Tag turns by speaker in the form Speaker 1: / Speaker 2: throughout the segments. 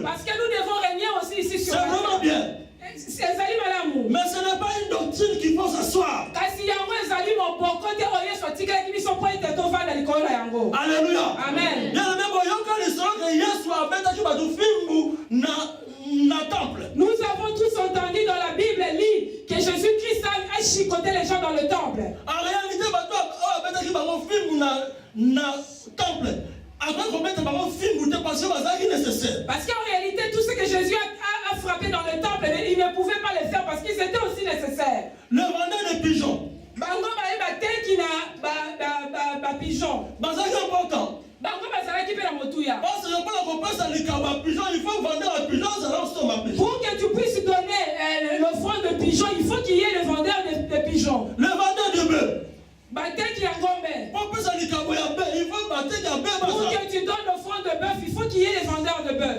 Speaker 1: Parce que nous devons régner aussi ici sur la terre.
Speaker 2: C'est vraiment bien. Mais ce n'est pas une doctrine qu'il faut s'asseoir. Alléluia.
Speaker 1: Amen. Nous avons tous entendu dans la Bible que Jésus-Christ a chicoté les gens dans le temple.
Speaker 2: En réalité,
Speaker 1: parce qu'en réalité, tout ce que Jésus a frappé dans le temple, il ne pouvait pas le faire parce qu'ils étaient aussi nécessaires.
Speaker 2: Le vendeur de pigeons.
Speaker 1: Pigeon.
Speaker 2: C'est important.
Speaker 1: Parce que
Speaker 2: il faut vendre un pigeon,
Speaker 1: pour que tu puisses donner l'offrande de pigeon, il faut qu'il y ait le vendeur de pigeons.
Speaker 2: Le vendeur de bœuf.
Speaker 1: Pour que tu donnes l'offrande de bœuf, il faut qu'il y ait les vendeurs de bœuf.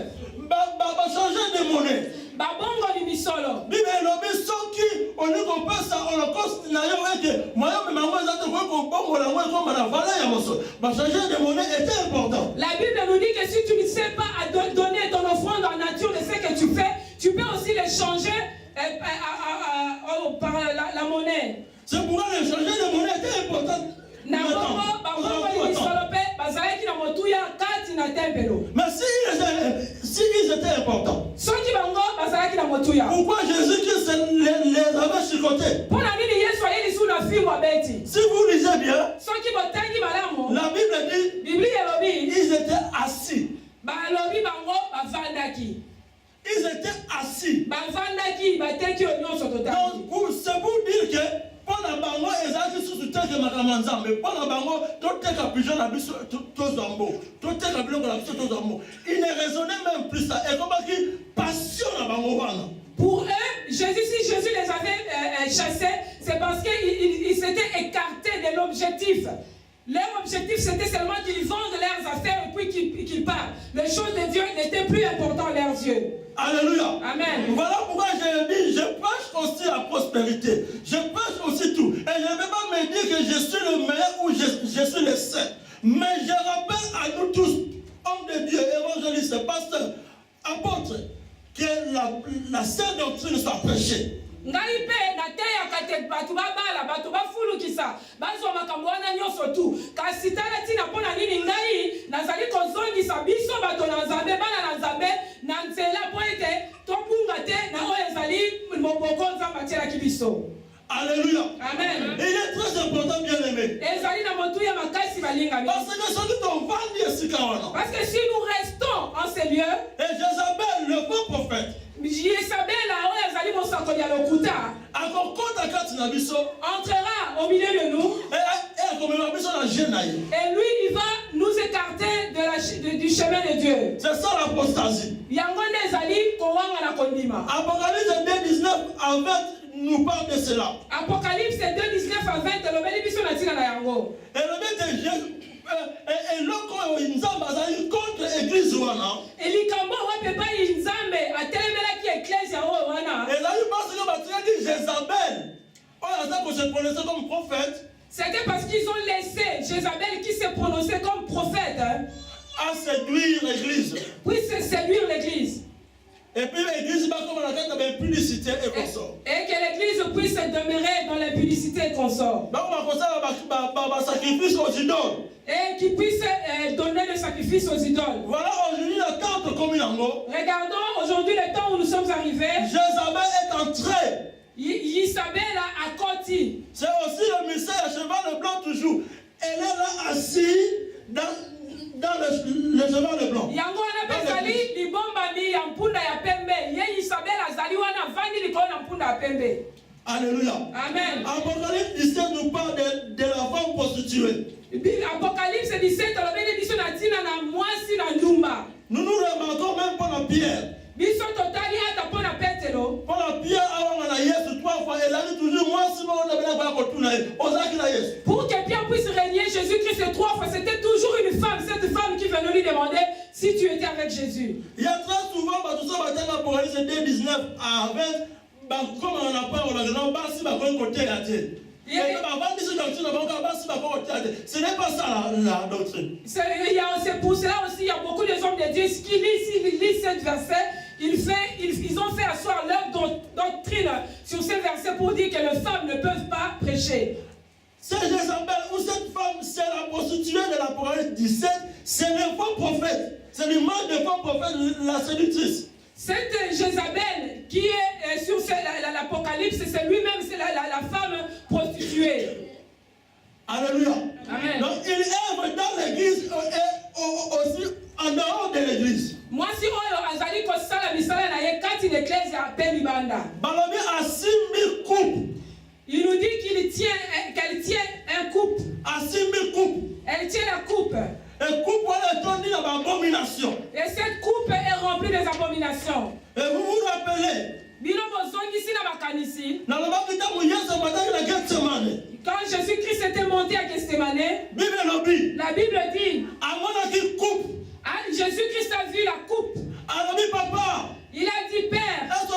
Speaker 2: Changer de monnaie.
Speaker 1: Babongo ni misolo.
Speaker 2: Bible elobi soki olingo pesa holocauste na yo ete moyo memango ezate ko bongo la ngwe comme la valeur ya moso. Changer de monnaie est important.
Speaker 1: La Bible nous dit que si tu ne sais pas à donner ton offrande en nature de ce que tu fais, tu peux aussi les changer par la monnaie.
Speaker 2: C'est pourquoi le changer de monnaie est important. Mais si ils étaient importants, pourquoi Jésus-Christ les avait chicotés? Si vous lisez bien, la Bible dit ils étaient assis. Ils étaient assis. Donc, c'est pour dire que pendant bango ezaki sous teke makamanza mais pendant bango toteka pigeon na biso tozambo toteka biloko na biso tozambo il ne raisonnait même plus ça et comme qui passion na bango wana.
Speaker 1: Pour eux, si Jésus les avait chassés, c'est parce qu'ils s'étaient écartés de l'objectif. Leur objectif, c'était seulement qu'ils vendent leurs affaires et puis qu'ils partent. Les choses de Dieu n'étaient plus importantes à leurs yeux.
Speaker 2: Alléluia.
Speaker 1: Amen.
Speaker 2: Voilà pourquoi je dis, je prêche aussi la prospérité. Je prêche aussi tout. Et je ne vais pas me dire que je suis le meilleur ou je suis le seul. Mais je rappelle à nous tous, hommes de Dieu, évangélistes, pasteurs, apôtres, que la sainte doctrine soit prêchée.
Speaker 1: Ngai pe na te ya kate batu babala batu bafulukisa bazo makambo wana nyoso tu kasi tala tina pona nini ngai nazali kozongisa biso bato na Nzambe bana na Nzambe na nzela po ete tobunga te na oyo ezali moboko Nzambe atielaki biso.
Speaker 2: Alléluia.
Speaker 1: Amen.
Speaker 2: Et il est très important, bien aimé.
Speaker 1: Ezali na motu ya makasi balinga.
Speaker 2: Parce que
Speaker 1: parce que si nous restons en ces lieux,
Speaker 2: et Jézabel, le faux prophète,
Speaker 1: entrera au milieu de nous et lui il va nous écarter du chemin de Dieu.
Speaker 2: C'est ça l'apostasie. Apocalypse 2:19 à 20 nous parle de cela.
Speaker 1: Apocalypse 2:19 à 20 et le
Speaker 2: et l'autre Nzamba azali contre l'église wana.
Speaker 1: Et likambo wa pepa Nzambe atelemela ki église wana.
Speaker 2: Et là il pense que batia dit Jézabel. On a ça que se prononcer comme prophète.
Speaker 1: C'était parce qu'ils ont laissé Jézabel qui se prononçait comme prophète
Speaker 2: à séduire l'église.
Speaker 1: Oui, c'est séduire l'église.
Speaker 2: Et puis l'église va comme la carte de publicité et consort.
Speaker 1: Et que l'église puisse demeurer dans l'impudicité et consort.
Speaker 2: Sacrifice aux idoles.
Speaker 1: Et qu'il puisse donner le sacrifice aux idoles.
Speaker 2: Voilà aujourd'hui le temps de communion.
Speaker 1: Regardons aujourd'hui le temps où nous sommes arrivés.
Speaker 2: Jézabel est entrée.
Speaker 1: Isabelle a côté.
Speaker 2: C'est aussi le mystère à cheval blanc toujours. Elle est là assise dans le cheval blanc.
Speaker 1: Yango wana bezali libomba mi ya mpunda ya pembe. Ye Isabelle azali wana vandi likolo na mpunda ya pembe.
Speaker 2: Alléluia.
Speaker 1: Amen.
Speaker 2: Apocalypse 17 nous parle de la femme prostituée.
Speaker 1: Apocalypse 17 alobeli biso na tina na mwasi na ndumba.
Speaker 2: Nous nous remarquons même pour la Pierre.
Speaker 1: Biso totali ata pona Petero.
Speaker 2: Pour la Pierre avant na Yesu 3 fois elle a dit toujours moi si on a bien pas retourner ozaki na Yesu.
Speaker 1: Pour que Pierre puisse régner Jésus-Christ 3 fois, c'était toujours une femme, cette femme qui venait lui demander si tu étais avec Jésus.
Speaker 2: Il y a très souvent tout ça va dans Apocalypse 19 à 20 comme on a pas on a non basi ba kon côté la tête. Ce n'est pas ça la doctrine.
Speaker 1: C'est pour cela aussi, il y a beaucoup de hommes de Dieu qui lisent ce verset. Ils ont fait asseoir leur doctrine sur ce verset pour dire que les femmes ne peuvent pas prêcher.
Speaker 2: C'est Jézabel ou cette femme, c'est la prostituée de l'Apocalypse 17, c'est le faux prophète. C'est l'image de faux prophète, la séductrice.
Speaker 1: Cette Jézabel qui est sur l'Apocalypse, c'est lui-même, c'est la femme prostituée.
Speaker 2: Alléluia.
Speaker 1: Amen.
Speaker 2: Donc il œuvre dans l'église et aussi en dehors de l'église.
Speaker 1: Moi, si on a dit que ça, la misala na ye kati l'église à Pelibanda.
Speaker 2: Balobi a 6000 couples.
Speaker 1: Il nous dit qu'elle tient un couple.
Speaker 2: À 6000 couples.
Speaker 1: Elle tient la coupe.
Speaker 2: Et coupe est tourné dans l'abomination.
Speaker 1: Et cette coupe est remplie des abominations.
Speaker 2: Et vous vous rappelez?
Speaker 1: Quand Jésus-Christ était monté à Gethsemane, la Bible dit, Jésus-Christ a vu la coupe. Il a dit, Père, est-ce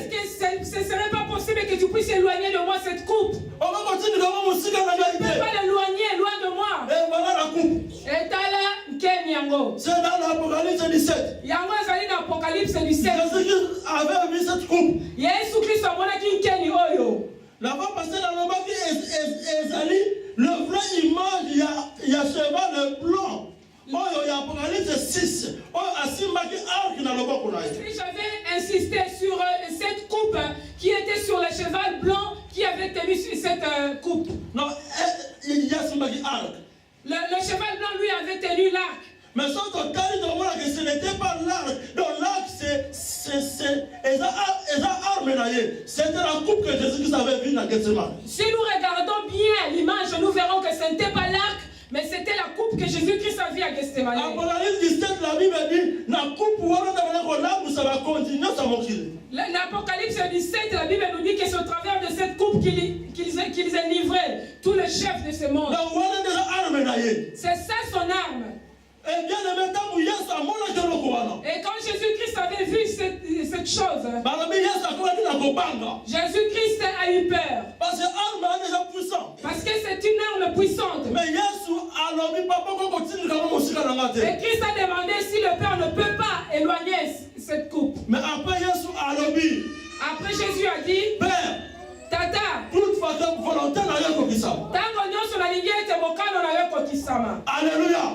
Speaker 1: que ce ne serait pas possible que tu puisses éloigner de moi cette coupe? Tu ne peux pas l'éloigner, loin de moi.
Speaker 2: Et voilà la coupe.
Speaker 1: Et
Speaker 2: c'est dans l'Apocalypse 17.
Speaker 1: Apocalypse 17.
Speaker 2: Jésus-Christ avait vu cette coupe. La fois passée dans le bas Ezali, le vrai image, il y a cheval blanc. Il y a Apocalypse 6.
Speaker 1: J'avais insisté sur cette coupe qui était sur le cheval blanc qui avait tenu cette coupe.
Speaker 2: Non, il y a arc.
Speaker 1: Le cheval blanc lui avait tenu l'arc.
Speaker 2: Mais sans total, ce n'était pas l'arc. Donc l'arc, c'était la coupe que Jésus-Christ avait vue dans Gethsemane.
Speaker 1: Si nous regardons bien l'image, nous verrons que ce n'était pas l'arc, mais c'était la coupe que Jésus-Christ a vue à Gethsemane.
Speaker 2: Apocalypse 17, la Bible dit, la coupe, ça va continuer, ça va continuer.
Speaker 1: L'Apocalypse 17, la Bible nous dit que c'est au travers de cette coupe qu'ils ont livré tous les chefs de ce monde. C'est ça son arme. Et quand Jésus-Christ avait vu cette chose, Jésus-Christ a eu peur. Parce que c'est une arme puissante. Et Christ a demandé si le Père ne peut pas éloigner cette coupe.
Speaker 2: Mais après
Speaker 1: Jésus a dit,
Speaker 2: Père,
Speaker 1: Tata,
Speaker 2: toute façon volontaire alléluia.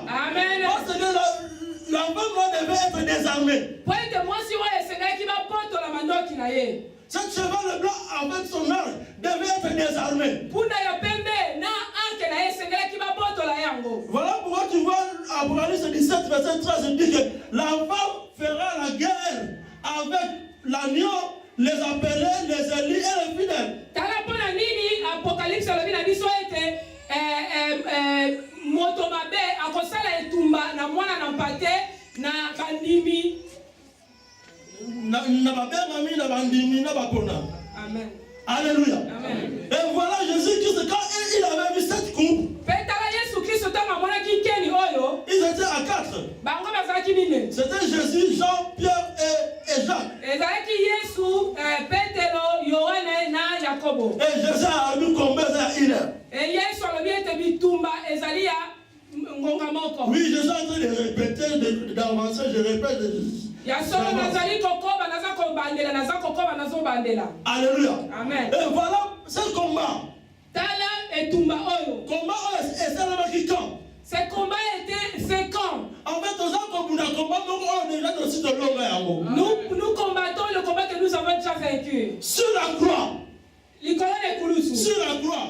Speaker 1: Amen.
Speaker 2: Parce que la femme devait être désarmée. Cette cheval blanc avec son arc devait être désarmé. Voilà pourquoi tu vois Apocalypse 17, verset 13, il dit que la femme fera la guerre avec l'agneau, les appelés, les élus et les fidèles. Apocalypse
Speaker 1: motomabe akosala etumba na mwana na mpate na bandimi
Speaker 2: na babengami na bandimi na bapona.
Speaker 1: Amen.
Speaker 2: Alléluia.
Speaker 1: Amen.
Speaker 2: Et voilà Jésus-Christ quand il avait vu cette coupe. Ils étaient à 4. C'était Jésus, Jean, Pierre et Jacques. Et Jésus a vu combien il est. Oui, je suis en train de répéter, d'avancer, je répète. Alléluia.
Speaker 1: Amen.
Speaker 2: Et voilà ce combat. Combat est seulement qui camp.
Speaker 1: Ce combat était fait quand?
Speaker 2: En fait,
Speaker 1: nous combattons le combat que nous avons déjà vaincu.
Speaker 2: Sur la croix.
Speaker 1: Sur
Speaker 2: la croix.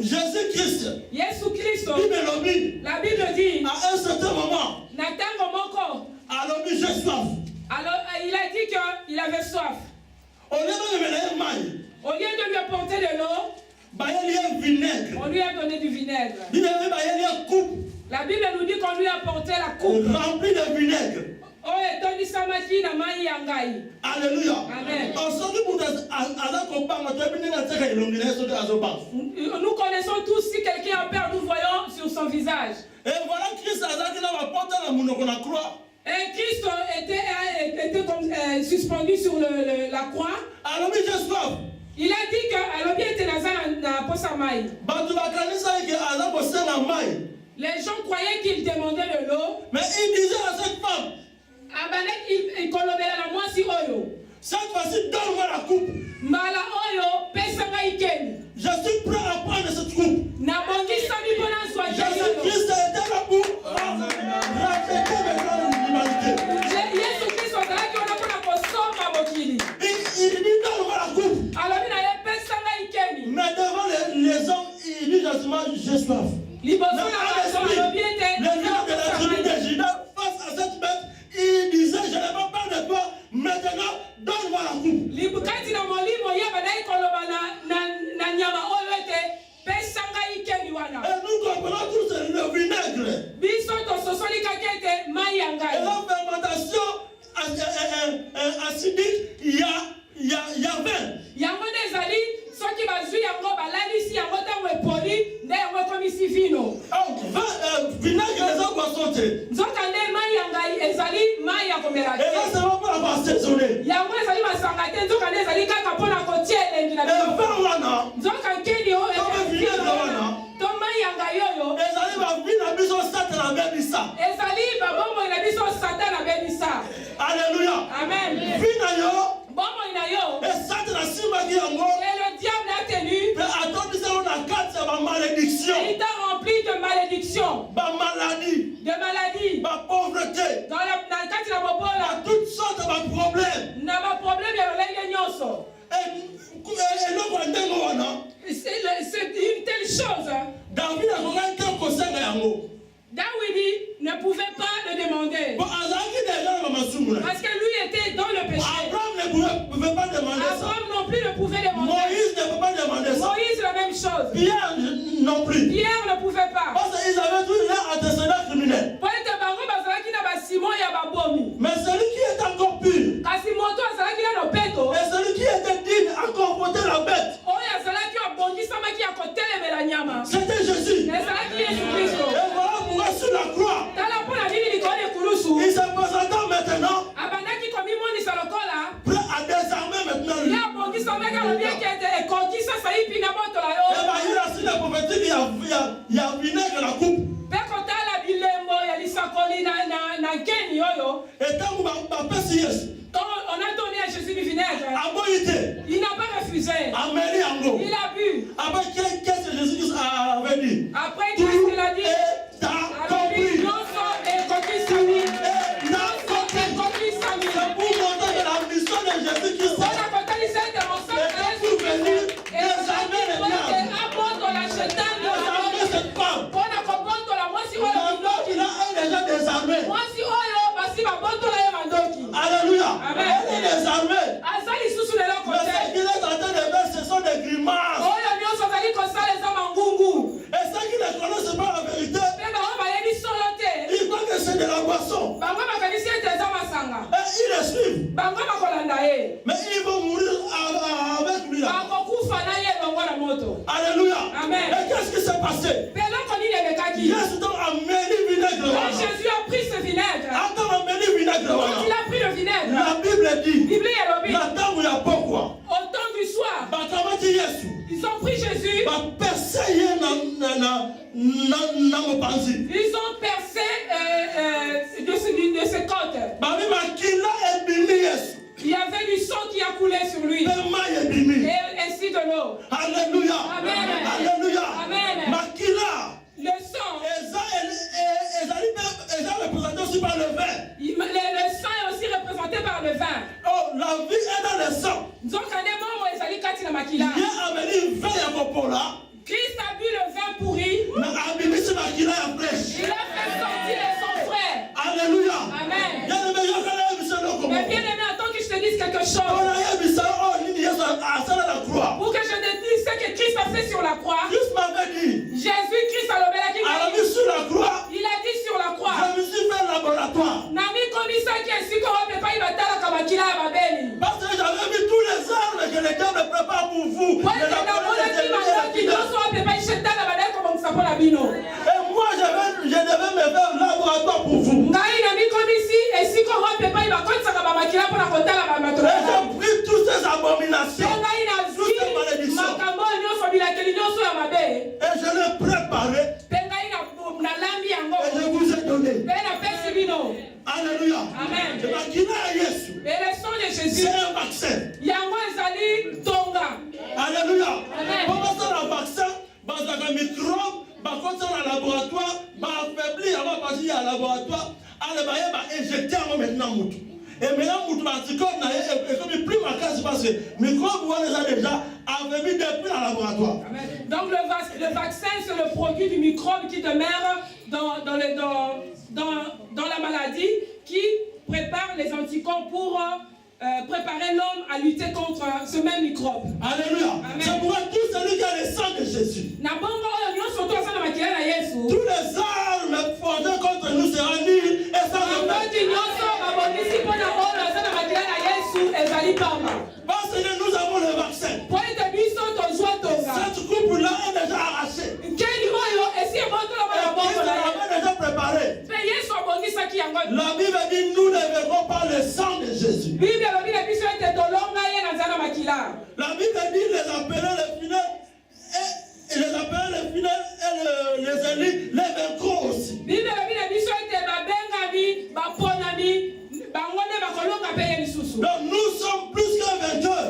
Speaker 2: Jésus-Christ.
Speaker 1: La Bible dit.
Speaker 2: À un certain moment. Alors j'ai soif.
Speaker 1: Alors il a dit qu'il avait soif.
Speaker 2: Au lieu
Speaker 1: de lui apporter de l'eau, on lui a donné du vinaigre. La Bible nous dit qu'on lui a apporté la coupe
Speaker 2: remplie de vinaigre. Alléluia.
Speaker 1: Amen. Nous connaissons tous si quelqu'un a peur, nous voyons sur son visage.
Speaker 2: Et voilà Christ a croix.
Speaker 1: Et Christ était suspendu sur la croix.
Speaker 2: Alors j'ai soif.
Speaker 1: Il a dit que alobi était na posa mai. Les gens croyaient qu'il demandait de l'eau.
Speaker 2: Mais il disait à cette femme,
Speaker 1: il kolobela na mwasi oyo.
Speaker 2: cette fois-ci, donne-moi la coupe.
Speaker 1: Mala oyo pesa ngai keni.
Speaker 2: Je suis prêt à prendre cette coupe.
Speaker 1: Na bongisa mi pona swa
Speaker 2: Jésus-Christ était là pour racheter maintenant l'humanité.
Speaker 1: Yesu Kristo azalaki wana mpona kosomba mokili.
Speaker 2: Il dit donne-moi la coupe.
Speaker 1: Alobi na ye pesa ngai keni.
Speaker 2: Mais devant les hommes, il dit justement j'ai soif.
Speaker 1: Liboso na bato alobi ete
Speaker 2: Le lion de la tribu de Juda, face à cette bête, il disait je n'ai pas peur de toi, maintenant donne-moi la coupe.
Speaker 1: Libukati na molimo ye badai koloba na nyama oyo ete pesa ngai keni wana.
Speaker 2: Et nous comprenons tous le vinaigre.
Speaker 1: Biso tososoli kaki ete mai ya
Speaker 2: Et
Speaker 1: ngai.
Speaker 2: la fermentation acidique, il y a 20.
Speaker 1: Yango nde ezali soki bazwi yango balalisi yango ntango epoli nde yango ekomisi vino.
Speaker 2: Vinaigre eza boisson te.
Speaker 1: Nzoka nde mai ya ngai ezali mai ya komela
Speaker 2: Et là
Speaker 1: te.
Speaker 2: c'est pas pour assaisonner.
Speaker 1: Yango ezali masanga te, nzoka nde ezali kaka mpona kotia elengi na
Speaker 2: Et
Speaker 1: biloko.
Speaker 2: vin wana,
Speaker 1: Nzoka nkeni oyo
Speaker 2: Kome vinaigre wana.
Speaker 1: to mai ya ngai oyo
Speaker 2: ezali bavina biso sata na bebisa.
Speaker 1: ezali babomoi na biso satana abebisa.
Speaker 2: Alléluia.
Speaker 1: Amen.
Speaker 2: Vina yo,
Speaker 1: Bomoi na yo
Speaker 2: et sata na simbaki yango,
Speaker 1: et le diable a tenu
Speaker 2: mais atondisa yo na kati ya malédiction,
Speaker 1: et il t'a rempli de malédiction,
Speaker 2: maladie,
Speaker 1: de maladie.
Speaker 2: pauvreté,
Speaker 1: Dans la kati na bobola
Speaker 2: toutes sortes de problèmes.
Speaker 1: na baproblème ya lolenge nyonso.
Speaker 2: eloko ya ndenge wana
Speaker 1: C'est une telle chose.
Speaker 2: David akokaki te kosenga yango
Speaker 1: Dawidi ne pouvait pas le demander.
Speaker 2: po azalaki deja na bamasumu na
Speaker 1: Parce que lui était dans le péché.
Speaker 2: Abraham ne pouvait pas demander ça.
Speaker 1: Abraham non plus ne pouvait demander.
Speaker 2: Moïse ne peut pas demander ça.
Speaker 1: Moïse la même chose.
Speaker 2: Pierre non plus.
Speaker 1: Pierre ne pouvait pas.
Speaker 2: Parce qu'ils avaient tous leur antécédent criminel.
Speaker 1: Po ete bango bazalaki na basimo ya babomi.
Speaker 2: Mais celui qui est encore pur
Speaker 1: Kasi moto azalaki na lopeto.
Speaker 2: et celui qui était digne à confronter la bête,
Speaker 1: Oyo azalaki abongisamaki ya kotelemela nyama.
Speaker 2: c'était Jésus.
Speaker 1: Ezalaki Yesu Kristo.
Speaker 2: Et voilà pourquoi sur la croix,
Speaker 1: Tala mpona nini likolo ekulusu.
Speaker 2: il se présentant maintenant
Speaker 1: Abandaki komimonisa lokola.
Speaker 2: prêt à désarmer maintenant lui.
Speaker 1: Ye abongisamaki alobi ete ete ekoki sasa ipi na botola
Speaker 2: Et
Speaker 1: yo.
Speaker 2: bien il a signé la prophétie, il y a vinaigre la coupe.
Speaker 1: Mpe kotala bilembo ya lisakoli na nkeni oyo.
Speaker 2: Et tant que bapesi Yesu,
Speaker 1: Quand on a donné à Jésus du vinaigre,
Speaker 2: aboyi te,
Speaker 1: il n'a pas refusé.
Speaker 2: ameli yango.
Speaker 1: Il a bu.
Speaker 2: Après, qu'est-ce que Jésus avait dit?
Speaker 1: Après, qu'est-ce qu'il a dit?
Speaker 2: Est
Speaker 1: Alors,
Speaker 2: accompli.
Speaker 1: lui, non sans écoquille sami.
Speaker 2: Est
Speaker 1: Non
Speaker 2: accompli.
Speaker 1: sans écoquille sami.
Speaker 2: C'est pour montrer que la mission de Jésus-Christ
Speaker 1: On a compté les aides de mon sang.
Speaker 2: est pour venir désarmer les diables. Désarmer cette femme.
Speaker 1: On a compté la moitié.
Speaker 2: Maintenant qu'il a déjà désarmé. Alléluia.
Speaker 1: Amen.
Speaker 2: Elle est désarmée.
Speaker 1: Azali susu lelo
Speaker 2: Mais ce
Speaker 1: kote.
Speaker 2: qu'il est en train de faire, ce sont des grimaces.
Speaker 1: Oyo nyonso azali kosaleza mangungu.
Speaker 2: Et ceux qui ne connaissent pas la vérité,
Speaker 1: Mpe bango bayebi solo te.
Speaker 2: ils croient que c'est de la boisson.
Speaker 1: Bango bakanisi ete eza masanga.
Speaker 2: Et ils le suivent.
Speaker 1: Bango bakolanda ye.
Speaker 2: Mais ils vont mourir avec lui là.
Speaker 1: Bakokufa na ye elongo na moto.
Speaker 2: Alléluia.
Speaker 1: Amen.
Speaker 2: Et qu'est-ce qui s'est passé?
Speaker 1: Mpe eloko nini elekaki?
Speaker 2: Jésus donc a mené vinaigre.
Speaker 1: Quand Jésus a pris ce vinaigre,
Speaker 2: Attends, a mené vinaigre.
Speaker 1: quand il a pris le vinaigre,
Speaker 2: La Bible dit,
Speaker 1: Bible elobi,
Speaker 2: la table il y a pourquoi?
Speaker 1: au temps du soir,
Speaker 2: Bakamati Yesu.
Speaker 1: ils ont pris Jésus,
Speaker 2: Bapeseye na mopanzi.
Speaker 1: ils ont percé de ses côtes.
Speaker 2: Babi makila ebimi Yesu.
Speaker 1: Il y avait du sang qui a coulé sur lui,
Speaker 2: Pema ebimi.
Speaker 1: et ainsi de l'eau.
Speaker 2: Alléluia.
Speaker 1: Amen.
Speaker 2: Alléluia.
Speaker 1: Amen.
Speaker 2: Makila.
Speaker 1: Le sang,
Speaker 2: Eza représenté aussi par le vin.
Speaker 1: le sang est aussi représenté par le vin.
Speaker 2: Oh, la vie est dans le sang.
Speaker 1: Donc, on est bon, ezali kati na makila.
Speaker 2: Il a amené vin ya kopola.
Speaker 1: Christ a bu le vin pourri,
Speaker 2: Na abimisi makila ya fraîche.
Speaker 1: il a fait sortir son frère.
Speaker 2: Alléluia.
Speaker 1: Amen.
Speaker 2: Bien-aimé, yokala yebisa eloko
Speaker 1: Mais
Speaker 2: moko.
Speaker 1: bien aimé, attends que je te dise quelque chose.
Speaker 2: Mpona yebisa oyo nini Yesu asala na croix.
Speaker 1: Pour que je te dise ce que Christ a fait sur la croix.
Speaker 2: Christ m'avait dit,
Speaker 1: Jésus-Christ a levé la
Speaker 2: à la vie sur la croix,
Speaker 1: il a dit sur la croix.
Speaker 2: je me suis fait laboratoire.
Speaker 1: Nami komisa ki esiko wape pa ibatala kabakila ya babeli.
Speaker 2: Parce que j'avais vu tous les arbres que le diable prépare pour vous.
Speaker 1: Wete na mona ki mandoki nyonso wape pa ishetana badaye kobongisa mpo na bino.
Speaker 2: Et moi, je devais me faire laboratoire pour vous.
Speaker 1: Ngai nami komisi esiko wape pa ibakotisaka bamakila mpo na kotala
Speaker 2: Et
Speaker 1: bamatolesa.
Speaker 2: j'ai pris toutes ces abominations,
Speaker 1: Ngai nazwi
Speaker 2: Alléluia.
Speaker 1: Amen.
Speaker 2: Et
Speaker 1: Et le sang de Jésus,
Speaker 2: c'est un vaccin.
Speaker 1: yango ezali tonga.
Speaker 2: Alléluia.
Speaker 1: Amen.
Speaker 2: Comment ça le vaccin? Dans un microbe, quand on a un laboratoire, affaiblir avant de passer à laboratoire, on va injecter maintenant. Et maintenant, l'anticorps est comme plus marqué parce que le microbe on les a déjà affaiblis depuis le laboratoire.
Speaker 1: Amen. Donc le vaccin, c'est le produit du microbe qui demeure dans la maladie, qui prépare les anticorps pour préparer l'homme à lutter contre ce même microbe.
Speaker 2: Alléluia. C'est pour tout celui qui a le sang de Jésus. Tous les armes fondées contre nous seront nulles et sans parce que nous avons le vaccin. Cette coupe-là est déjà arrachée. Elle est déjà préparée. La Bible dit nous ne verrons pas le sang de Jésus. La Bible dit les appeler les fidèles et les appeler les fidèles et les élus les vaincront aussi. Donc nous sommes plus qu'un vainqueur.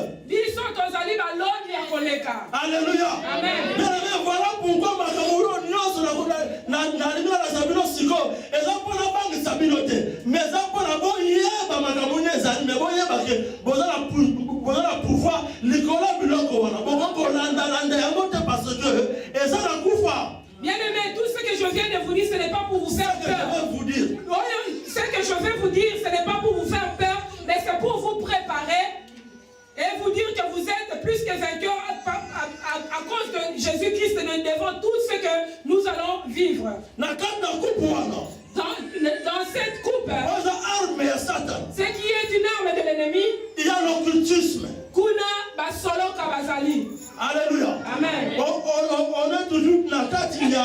Speaker 2: Alléluia.
Speaker 1: Amen.
Speaker 2: Bien aimé, voilà pourquoi ma camouro na sabino siko eza pona bangi sabino te mais eza pona bo yeba makamuni ezali mais bo yeba ke bozala pouvoir likola biloko wana boko landa yango te parce que eza na kufa.
Speaker 1: Bien aimé, tout ce que je viens de vous dire, ce n'est pas pour vous faire peur. Ce que je vais vous dire, ce n'est pas pour vous faire peur, mais c'est pour vous préparer et vous dire que vous êtes plus que vainqueurs à cause de Jésus-Christ devant tout ce que nous allons vivre. Dans cette coupe, ce qui est une arme de l'ennemi,
Speaker 2: il y a l'occultisme.
Speaker 1: Kuna basolo kabazali.
Speaker 2: Alléluia.
Speaker 1: Amen.
Speaker 2: On est toujours dans la il y a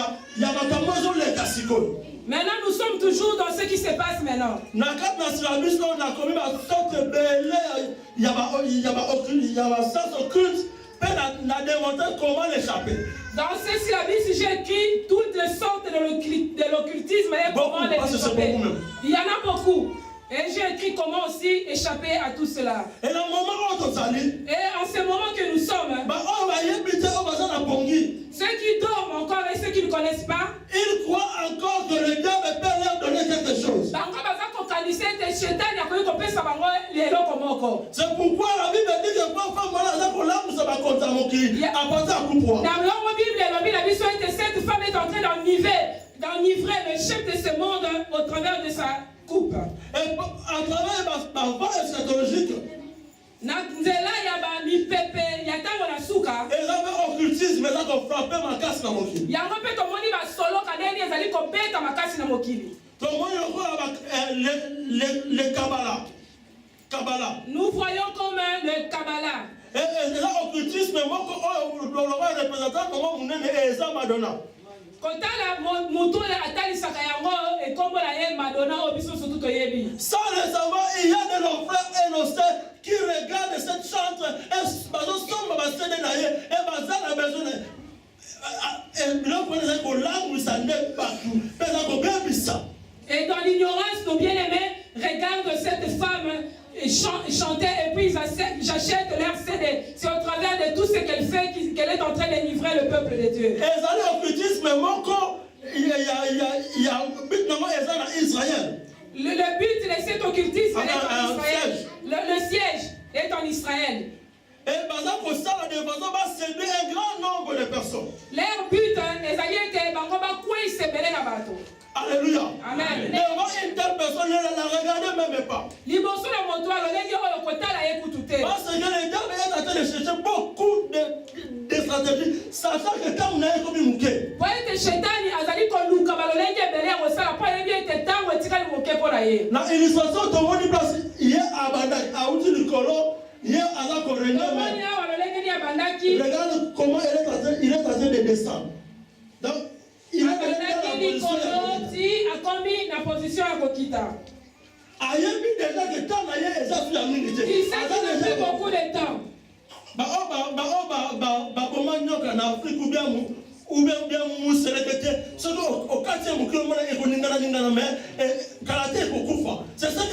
Speaker 2: les casicos.
Speaker 1: Maintenant, nous sommes toujours dans ce qui se passe maintenant.
Speaker 2: Il y a sens occulte, n'a démontré comment l'échapper.
Speaker 1: Dans ce syllabus, j'ai écrit toutes les sortes de l'occultisme et comment les échapper. Il y en a beaucoup. Et j'ai écrit comment aussi échapper à tout cela.
Speaker 2: Et en
Speaker 1: ce moment que nous sommes, ceux qui dorment encore et ceux qui ne connaissent pas,
Speaker 2: ils croient encore que le diable peut leur donner quelque chose. C'est pourquoi la Bible dit que
Speaker 1: cette femme est en train d'enivrer le chef de ce monde au travers de sa coupe.
Speaker 2: Et à travers ma voie eschatologique,
Speaker 1: et
Speaker 2: ils avaient occultisme, ils ont frappé ma casse dans mon cul. Les Kabbalah.
Speaker 1: Nous voyons comme le Kabbalah.
Speaker 2: Et l'occultisme, le représentant, comment vous n'êtes Madonna. Sans les savoir, il y a de nos frères et nos sœurs qui regardent cette chantre et
Speaker 1: et dans l'ignorance, nos bien-aimés regardent cette femme chanter et puis j'achète leur CD. C'est au travers de tout ce qu'elle fait qu'elle est en train de livrer le peuple de Dieu. Le but de cet occultisme est en Israël. Le siège est en Israël.
Speaker 2: Et un grand nombre de personnes.
Speaker 1: Leur but est que
Speaker 2: Alléluia.
Speaker 1: Amen.
Speaker 2: Devant une telle personne, ne la regardez même pas. Parce que le diable est en train de chercher beaucoup de stratégies, sachant que quand on est comme une mouquet. Dans l'illustration, tout le monde place, il y a Abandak, à outil du colon, il y a Azak Oregne. Regarde comment il est en train de descendre. Donc, il est en train
Speaker 1: de position à Kokita.
Speaker 2: Il
Speaker 1: s'est fait beaucoup de temps.
Speaker 2: C'est ce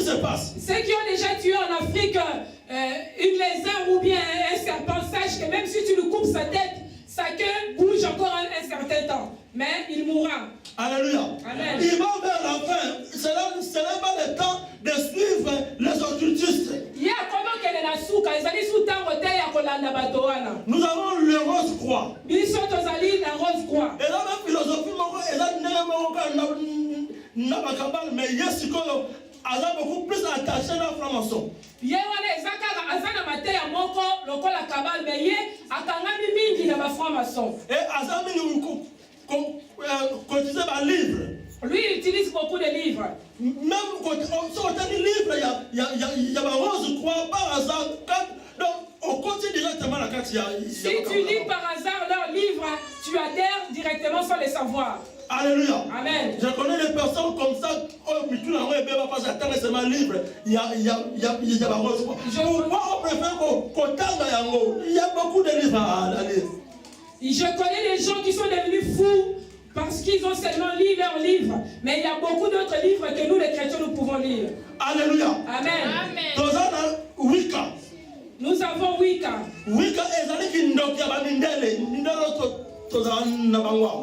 Speaker 2: mais yes, elle a beaucoup plus attaché à la franc-maçon.
Speaker 1: Ye wana ezaka azana mateya moko lokola kabal me ye akangami mingi na ba franc-maçon.
Speaker 2: Et Azami nous cotisait par livre.
Speaker 1: Lui il utilise beaucoup de livres.
Speaker 2: Même quand on sort un livre, il y a un rose croix par hasard. Donc on continue directement la carte. Si
Speaker 1: tu lis par hasard leur livre, tu adhères directement sans le savoir.
Speaker 2: Alléluia.
Speaker 1: Amen.
Speaker 2: Je connais des personnes comme ça. Oh, mais tout le monde est bien parce que j'attends seulement livre. Il y a un rose croix. Pourquoi on préfère qu'on tende à Yango? Il y a beaucoup de livres à lire.
Speaker 1: Je connais des gens qui sont devenus fous parce qu'ils ont seulement lu leurs livres. Mais il y a beaucoup d'autres livres que nous, les chrétiens, nous pouvons lire.
Speaker 2: Alléluia.
Speaker 1: Amen.
Speaker 2: Wicca.
Speaker 1: Nous avons Wicca.
Speaker 2: Wicca est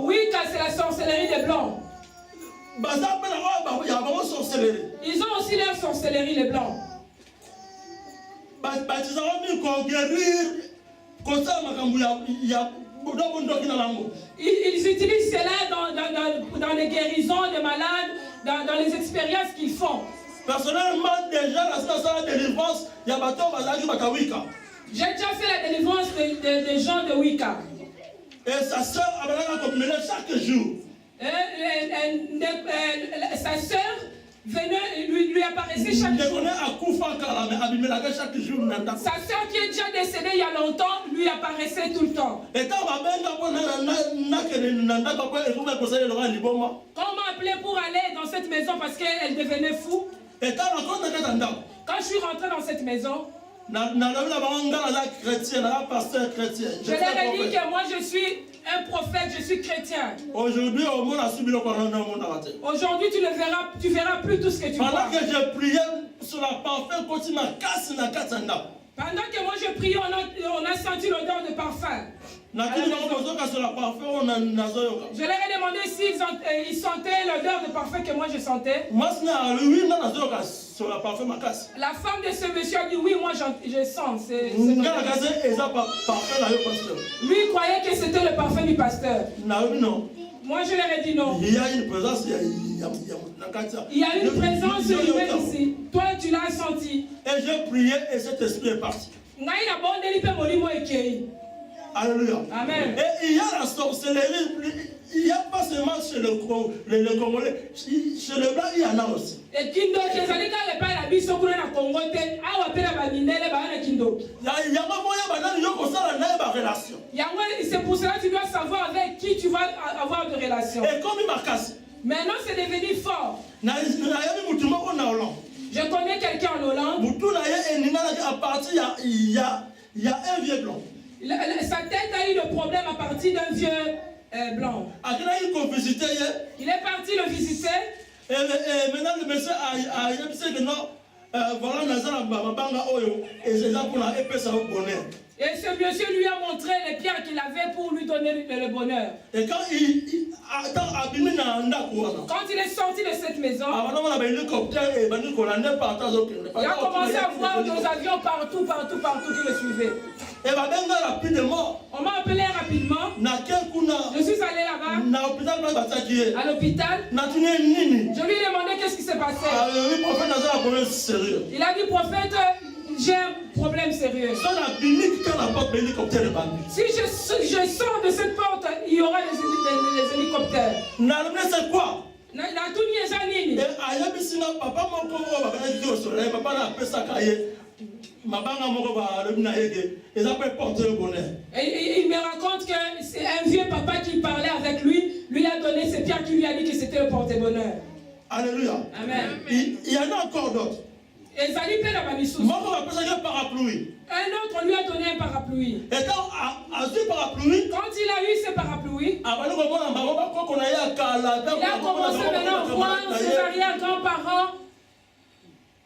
Speaker 1: Wicca, c'est la sorcellerie des Blancs. Ils ont aussi leur sorcellerie, les Blancs. Ils utilisent cela dans les guérisons des malades, dans les expériences qu'ils font.
Speaker 2: Personnellement, déjà, la délivrance, il y a Wicca.
Speaker 1: J'ai déjà fait la délivrance des gens de Wicca.
Speaker 2: Et sa soeur a communié chaque jour.
Speaker 1: Sa soeur venait, lui apparaissait chaque jour. Sa soeur qui est déjà décédée il y a longtemps, lui apparaissait tout le temps. Quand on m'a appelé pour aller dans cette maison parce qu'elle devenait fou, quand je suis rentré dans cette maison, je leur ai dit que moi je suis un prophète, je suis chrétien.
Speaker 2: Aujourd'hui,
Speaker 1: tu verras plus tout ce que tu vois.
Speaker 2: Pendant que je priais sur la parfum,
Speaker 1: pendant que moi je priais, on a senti l'odeur de parfum. Je leur ai demandé s'ils sentaient l'odeur de parfum que moi je sentais. La femme de ce monsieur a dit oui, moi je sens. Lui croyait que c'était le parfum du pasteur. Moi je leur ai dit non.
Speaker 2: Il y a une présence,
Speaker 1: il y a une présence humaine ici. Toi tu l'as senti.
Speaker 2: Et j'ai prié et cet esprit est parti. Alléluia.
Speaker 1: Amen.
Speaker 2: Et il y a la sorcellerie, il n'y a pas seulement chez le Congolais, chez le Blanc, il y en a aussi.
Speaker 1: Et Kindo, il y a
Speaker 2: relation.
Speaker 1: C'est pour cela que tu dois savoir avec qui tu vas avoir de relation.
Speaker 2: Et comme il m'a cassé.
Speaker 1: Maintenant c'est devenu fort. Je connais quelqu'un en Hollande.
Speaker 2: Il y a un vieux blanc.
Speaker 1: Sa tête a eu le problème à partir d'un vieux blanc. Il est parti le visiter.
Speaker 2: Et maintenant le monsieur a dit que non, voilà,
Speaker 1: et ce monsieur lui a montré les pierres qu'il avait pour lui donner le bonheur.
Speaker 2: Et quand il
Speaker 1: est sorti de cette maison, il a commencé à voir nos avions partout qui le suivaient. On m'a appelé rapidement. Je suis allé là-bas, à l'hôpital. Je lui ai demandé qu'est-ce qui s'est passé. Il a dit, prophète, j'ai un problème sérieux. Si je sors de cette porte, il y aura des hélicoptères.
Speaker 2: C'est quoi?
Speaker 1: Et il me raconte que c'est un vieux papa qui parlait avec lui a donné ces pierres qui lui a dit que c'était le porte-bonheur.
Speaker 2: Alléluia.
Speaker 1: Amen.
Speaker 2: Il y en a encore d'autres.
Speaker 1: Un autre, on lui a donné un parapluie.
Speaker 2: Et quand
Speaker 1: il a eu ce parapluie, il a commencé maintenant à voir ses arrière-grands-parents.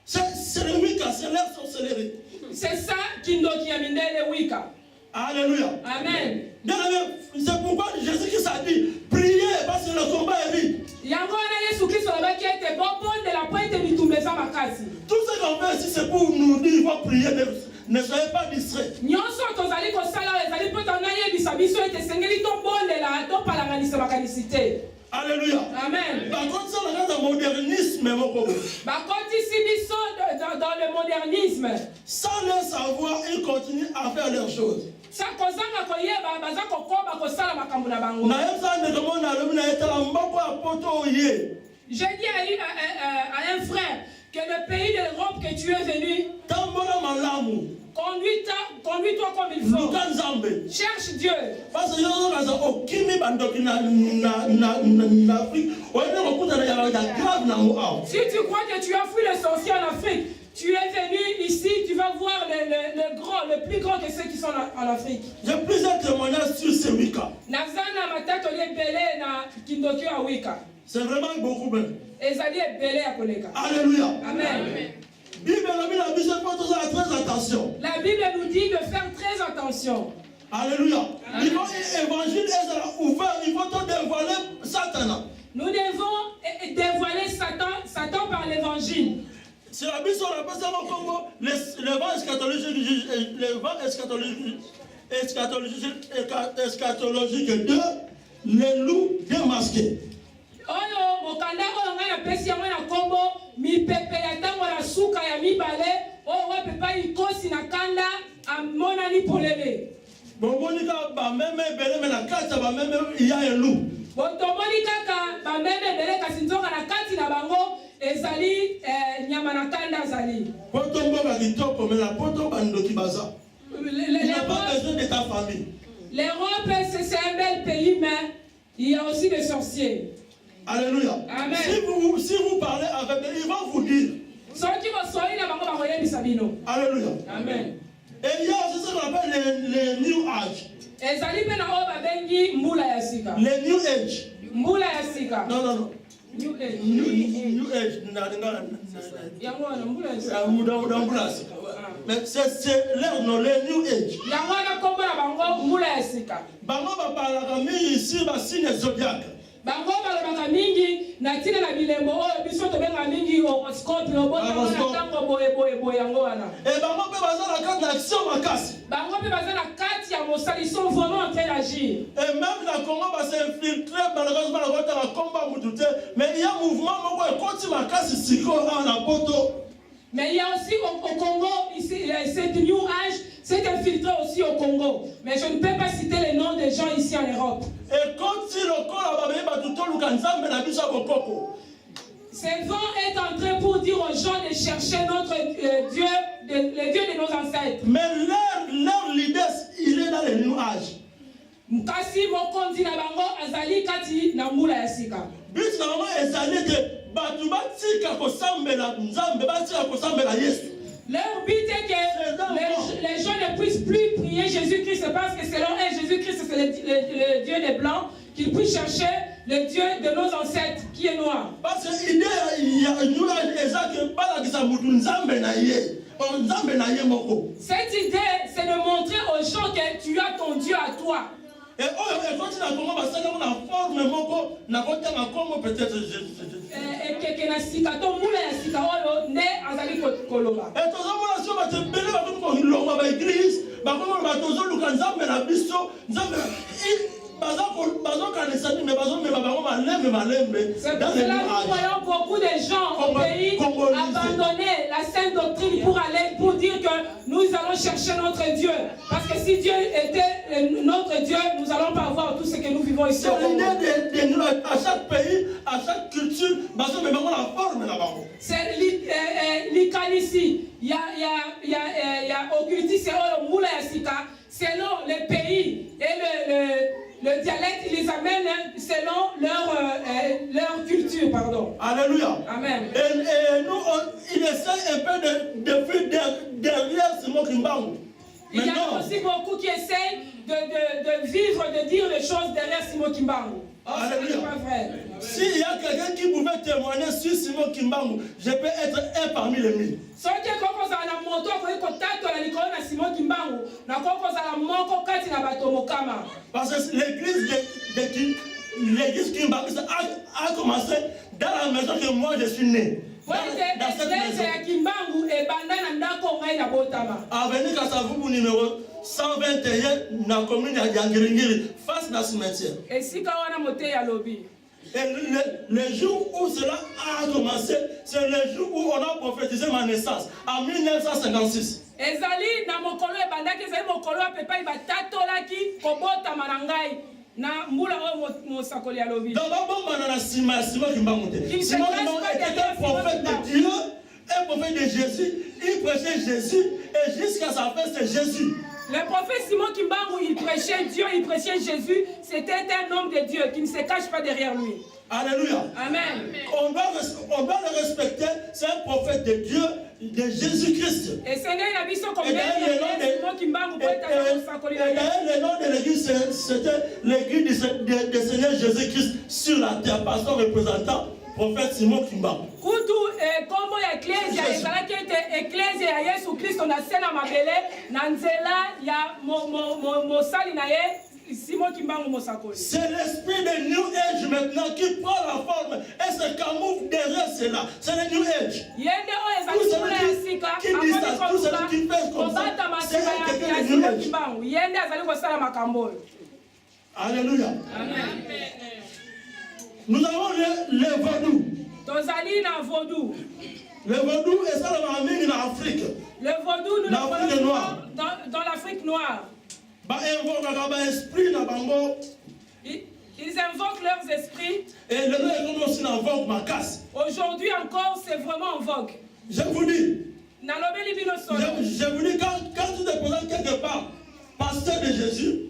Speaker 2: C'est le Wicca, c'est leur sorcellerie.
Speaker 1: C'est ça qui a mis le Wicca.
Speaker 2: Alléluia.
Speaker 1: Amen.
Speaker 2: C'est pourquoi Jésus-Christ a dit, priez parce que le combat est vite. Tout ce qu'on fait ici, c'est pour nous dire, il faut prier, ne soyez pas distraits.
Speaker 1: Alléluia.
Speaker 2: Amen.
Speaker 1: Amen.
Speaker 2: Par contre, ça, le modernisme,
Speaker 1: bakotisi biso dans le modernisme.
Speaker 2: Sans le savoir, ils continuent à faire leurs choses.
Speaker 1: Sa kozanga koyeba baza kokoba kosala makambo na bango. J'ai dit à un frère que le pays de l'Europe que tu es venu, conduis-toi comme il faut. Cherche Dieu. Si tu crois que tu as fui les sorciers en Afrique, tu es venu ici, tu vas voir le plus grand que ceux qui sont en Afrique.
Speaker 2: J'ai plusieurs témoignages sur ce Wicca. C'est vraiment beaucoup bien. Alléluia.
Speaker 1: Amen.
Speaker 2: La
Speaker 1: Bible nous dit de faire très attention.
Speaker 2: Alléluia. L'évangile est ouvert, il faut te dévoiler Satan.
Speaker 1: Nous devons dévoiler Satan par l'évangile.
Speaker 2: C'est la Bible sur la base de le vent eschatologique de les loups démasqués.
Speaker 1: Oyo mokanda oyo ngai napesi yango na kombo mipepe ya ntango na suka ya mibale oyo wapepa ikosi na kanda amonani polele.
Speaker 2: Bomonika bameme ebele me na kati ya bameme ya elu.
Speaker 1: Botomoni kaka bameme ebele kasi nzoka na kati na bango ezali nyama na kanda azali.
Speaker 2: Potomboka kitoko me na poto bandoki baza. Il n'y a pas besoin de ta famille.
Speaker 1: L'Europe c'est un bel pays mais il y a aussi des sorciers.
Speaker 2: Alléluia.
Speaker 1: Amen.
Speaker 2: Si vous parlez avec eux, ils vont vous dire. Alléluia.
Speaker 1: Amen.
Speaker 2: Et il y a aussi ce qu'on appelle les New Age. Les New Age. Non. New Age. Mais c'est leur nom, les New Age. Bango va parler ici, va signer zodiaque.
Speaker 1: Bango balobaka mingi na tina na bilembo oyo biso tobenga mingi horoscope obota na tango boye yango wana.
Speaker 2: Et bango pe baza na kati na action makasi.
Speaker 1: Bango pe baza na kati ya mosala, ils sont vraiment en train d'agir.
Speaker 2: Et même na Congo ba s'infiltrer malheureusement na kota na combat mutute, mais il y a un mouvement moko ekoti makasi siko na poto.
Speaker 1: Mais il y a aussi au Congo, ici, cette New Age s'est infiltré aussi au Congo. Mais je ne peux pas citer les noms des gens ici en Europe.
Speaker 2: Et quand il
Speaker 1: ces vents est en train pour dire aux gens de chercher notre Dieu, le Dieu de nos ancêtres.
Speaker 2: Mais leur leader, il est dans les nuages.
Speaker 1: Kasi mokonzi na bango azali kati na mbula ya sika.
Speaker 2: Bis na bango ezali ke batu batika kosambela nzambe batika kosambela Yesu.
Speaker 1: Leur but est que les gens ne puissent plus prier Jésus-Christ parce que selon eux, Jésus-Christ c'est le Dieu des Blancs, qu'ils puissent chercher le Dieu de nos ancêtres qui est noir.
Speaker 2: Parce que l'idée, il y a une exact que pas la Nzambe na ye. Nzambe na ye moko.
Speaker 1: Cette idée, c'est de montrer aux gens que tu as ton Dieu à toi.
Speaker 2: Et quand tu as comment ça dans la forme moko na kota na Congo peut-être
Speaker 1: et que na sika to mula ya sika oyo ne azali koloba.
Speaker 2: Et tous les gens va te bénir ba ko longa ba église, ba ko ba tozo luka Nzambe na biso, Nzambe
Speaker 1: c'est pour cela que nous voyons beaucoup de gens au pays abandonner la sainte doctrine pour dire que nous allons chercher notre Dieu. Parce que si Dieu était notre Dieu, nous n'allons pas avoir tout ce que nous vivons ici.
Speaker 2: À chaque pays, à chaque culture,
Speaker 1: c'est l'ici. Il y a occultisme, selon les pays et le dialecte, ils les amènent selon leur culture, pardon.
Speaker 2: Alléluia.
Speaker 1: Amen.
Speaker 2: Et nous, il essaie un peu de fuir derrière ce mot Kimbangu.
Speaker 1: Il y a aussi beaucoup qui essayent de vivre, de dire les choses derrière Simon Kimbangu.
Speaker 2: Alléluia.
Speaker 1: C'est pas vrai.
Speaker 2: S'il y a quelqu'un qui pouvait témoigner sur Simon Kimbangu, je peux être un parmi les mille. Parce que l'église Kimbangu a commencé dans la maison que moi je suis né. Dans cette maison. Avenue Kassavubu numéro 121 dans la commune de Yangiringiri, face à la cimetière.
Speaker 1: Et si Kawana Mote ya lobby.
Speaker 2: Et le jour où cela a commencé, c'est le jour où on a prophétisé ma naissance, en 1956.
Speaker 1: ezali na mokolo ebandaki ezali mokolo ya pepai batatolaki kobotama na ngai na mbula oyo mosakoli alobi.
Speaker 2: Donc Simon Kimbangu était un prophète de Dieu, un prophète de Jésus. Il prêchait Jésus et jusqu'à sa fin c'est Jésus.
Speaker 1: Le prophète Simon Kimbangu, il prêchait Dieu, il prêchait Jésus. C'était un homme de Dieu qui ne se cache pas derrière lui.
Speaker 2: Alléluia.
Speaker 1: Amen.
Speaker 2: On doit le respecter. C'est un prophète de Dieu, de Jésus-Christ.
Speaker 1: Et Seigneur, il a vu son combien
Speaker 2: le nom de l'église, c'était l'église du Seigneur Jésus-Christ sur la terre. Pasteur représentant, prophète Simon Kimbangu.
Speaker 1: Kombo ya ecclesia ezalaki ete ecclesia ya Yesu Kristo na se na mabele na nzela ya mosali na ye Simon Kimbangu mosakoli.
Speaker 2: C'est l'esprit de New Age maintenant qui prend la forme et se camoufle derrière cela. C'est le New Age.
Speaker 1: Yende o ezali kula ya sika
Speaker 2: tout celui qui fait comme ça, c'est quelqu'un de New Age.
Speaker 1: Yende azali kosala makambo.
Speaker 2: Alléluia.
Speaker 1: Amen.
Speaker 2: Nous avons le vaudou.
Speaker 1: Tozali na vaudou.
Speaker 2: Le vaudou est ça en Afrique.
Speaker 1: Le vaudou, nous le prenons dans l'Afrique noire. Ils invoquent leurs esprits.
Speaker 2: Et le nom est aussi en vogue, ma casse.
Speaker 1: Aujourd'hui encore, c'est vraiment en vogue.
Speaker 2: Je vous dis,
Speaker 1: je
Speaker 2: vous dis, quand tu te présentes quelque part, pasteur de Jésus,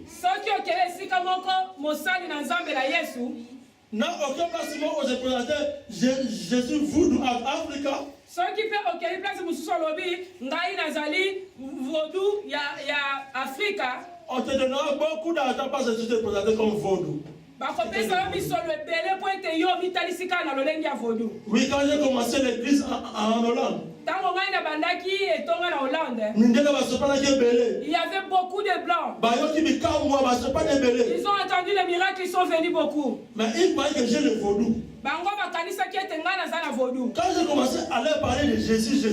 Speaker 2: n'a aucun placement aux représentants Jésus voodoo en Afrique.
Speaker 1: Ce qui fait aucune place pour lobby, ngai nazali vaudou ya Africa.
Speaker 2: On te donnera beaucoup d'argent parce que tu te présentes comme vaudou. Oui, quand j'ai commencé l'église en Hollande,
Speaker 1: il y avait beaucoup de blancs. Ils ont entendu les miracles, ils sont venus beaucoup.
Speaker 2: Mais ils croyaient que j'ai le vaudou.
Speaker 1: Quand
Speaker 2: j'ai commencé à leur parler de Jésus, ils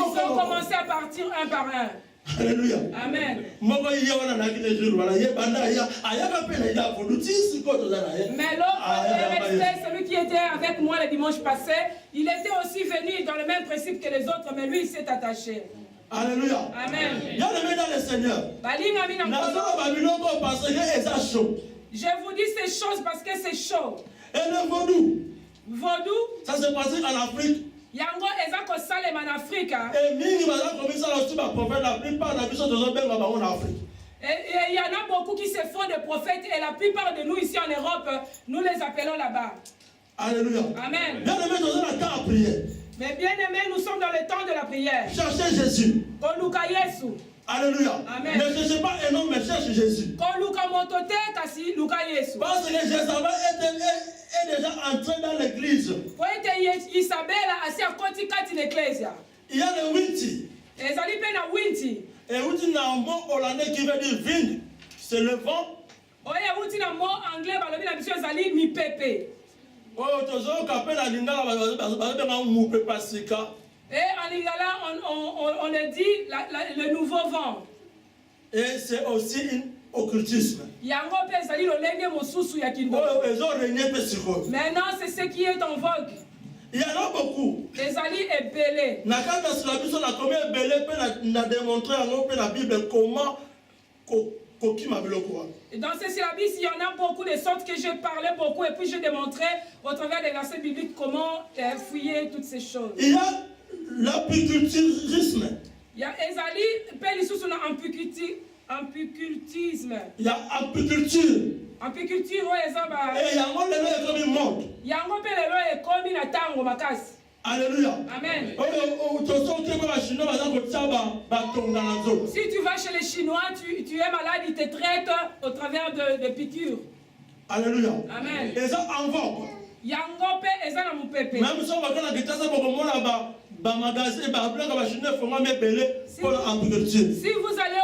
Speaker 1: ont commencé à partir un par un.
Speaker 2: Alléluia.
Speaker 1: Amen.
Speaker 2: Mais l'autre
Speaker 1: celui qui était avec moi le dimanche passé, il était aussi venu dans le même principe que les autres, mais lui il s'est attaché.
Speaker 2: Alléluia.
Speaker 1: Amen.
Speaker 2: Bien aimé dans le Seigneur.
Speaker 1: Je vous dis ces choses parce que c'est chaud.
Speaker 2: Et le vaudou.
Speaker 1: Vaudou.
Speaker 2: Ça s'est passé en Afrique.
Speaker 1: Yango ezako salem en Afrique.
Speaker 2: Et mingi baza komisa aussi ba prophète la plupart na biso tozo benga ba en Afrique.
Speaker 1: Et il y en a beaucoup qui se font des prophètes et la plupart de nous ici en Europe, nous les appelons là-bas.
Speaker 2: Alléluia.
Speaker 1: Amen.
Speaker 2: Bien aimé dans un temps à prier.
Speaker 1: Mais bien aimé, nous sommes dans le temps de la prière.
Speaker 2: Cherchez Jésus.
Speaker 1: Koluka Yesu.
Speaker 2: Alléluia.
Speaker 1: Amen.
Speaker 2: Ne cherchez pas un homme, mais cherche Jésus.
Speaker 1: Koluka motote kasi luka Yesu.
Speaker 2: Parce que Jézabel est déjà entré dans l'église. Il y a le winti. Et winti n'a un mot hollandais qui veut dire wind. C'est le vent. Oh,
Speaker 1: et en lingala, on dit le nouveau vent.
Speaker 2: Et c'est aussi un occultisme.
Speaker 1: Maintenant, c'est ce qui est en vogue.
Speaker 2: Il y en a beaucoup.
Speaker 1: Les alliés est belé.
Speaker 2: Na kanda sur la Bible, on a combien belé na démontré en la Bible comment koki mabiloko.
Speaker 1: Dans ces syllabes, il y en a beaucoup de sortes que je parlais beaucoup et puis je démontrais au travers des versets bibliques comment fouiller toutes ces choses.
Speaker 2: Il y a l'apiculturisme.
Speaker 1: Il y a Ezali, peli sous son apicultisme.
Speaker 2: Il y a apiculture.
Speaker 1: Apiculture, ouais, ça va.
Speaker 2: Et il y a un monde comme une monde.
Speaker 1: Il y a un monde comme une tango, ma casse.
Speaker 2: Alléluia.
Speaker 1: Amen. Si tu vas chez les Chinois, tu es malade, ils te traitent au travers de piqûres.
Speaker 2: Alléluia.
Speaker 1: Amen.
Speaker 2: Et ça en vogue.
Speaker 1: Yangope et ça na mupepe.
Speaker 2: Même si on va dans la guitare, ça va comme on a magasin, si
Speaker 1: vous allez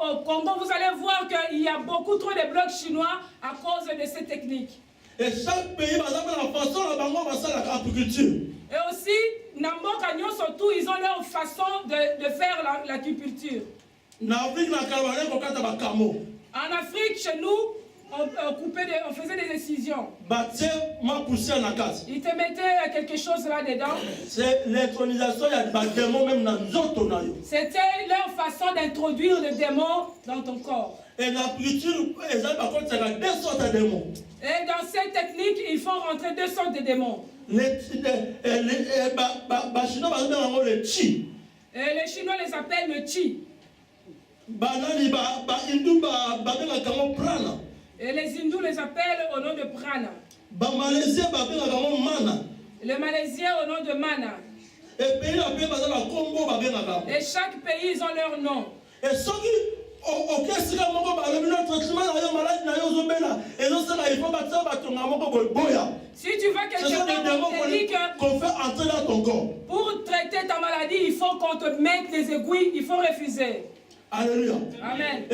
Speaker 1: au Congo, vous allez voir qu'il y a beaucoup trop de blocs chinois à cause de ces techniques.
Speaker 2: Et chaque pays va avoir la façon de l'agriculture.
Speaker 1: Et aussi, surtout, ils ont leur façon de faire l'agriculture. En Afrique, chez nous, on faisait des décisions.
Speaker 2: Il
Speaker 1: te mettait quelque chose là-dedans.
Speaker 2: C'est l'intronisation, il y a des démons même dans notre.
Speaker 1: C'était leur façon d'introduire le démon dans ton corps.
Speaker 2: Et l'application, c'est deux sortes de démons.
Speaker 1: Et dans cette technique, ils font rentrer deux sortes de démons.
Speaker 2: Les
Speaker 1: Chinois les appellent le chi. Et les hindous les appellent au nom de prana. Le malaisien au nom de mana. Et chaque pays, ils ont leur nom.
Speaker 2: Et ceux qui
Speaker 1: si tu vas quelque part,
Speaker 2: qu'on fait entrer dans ton corps.
Speaker 1: Pour traiter ta maladie, il faut qu'on te mette des aiguilles, il faut refuser.
Speaker 2: Alléluia.
Speaker 1: Amen.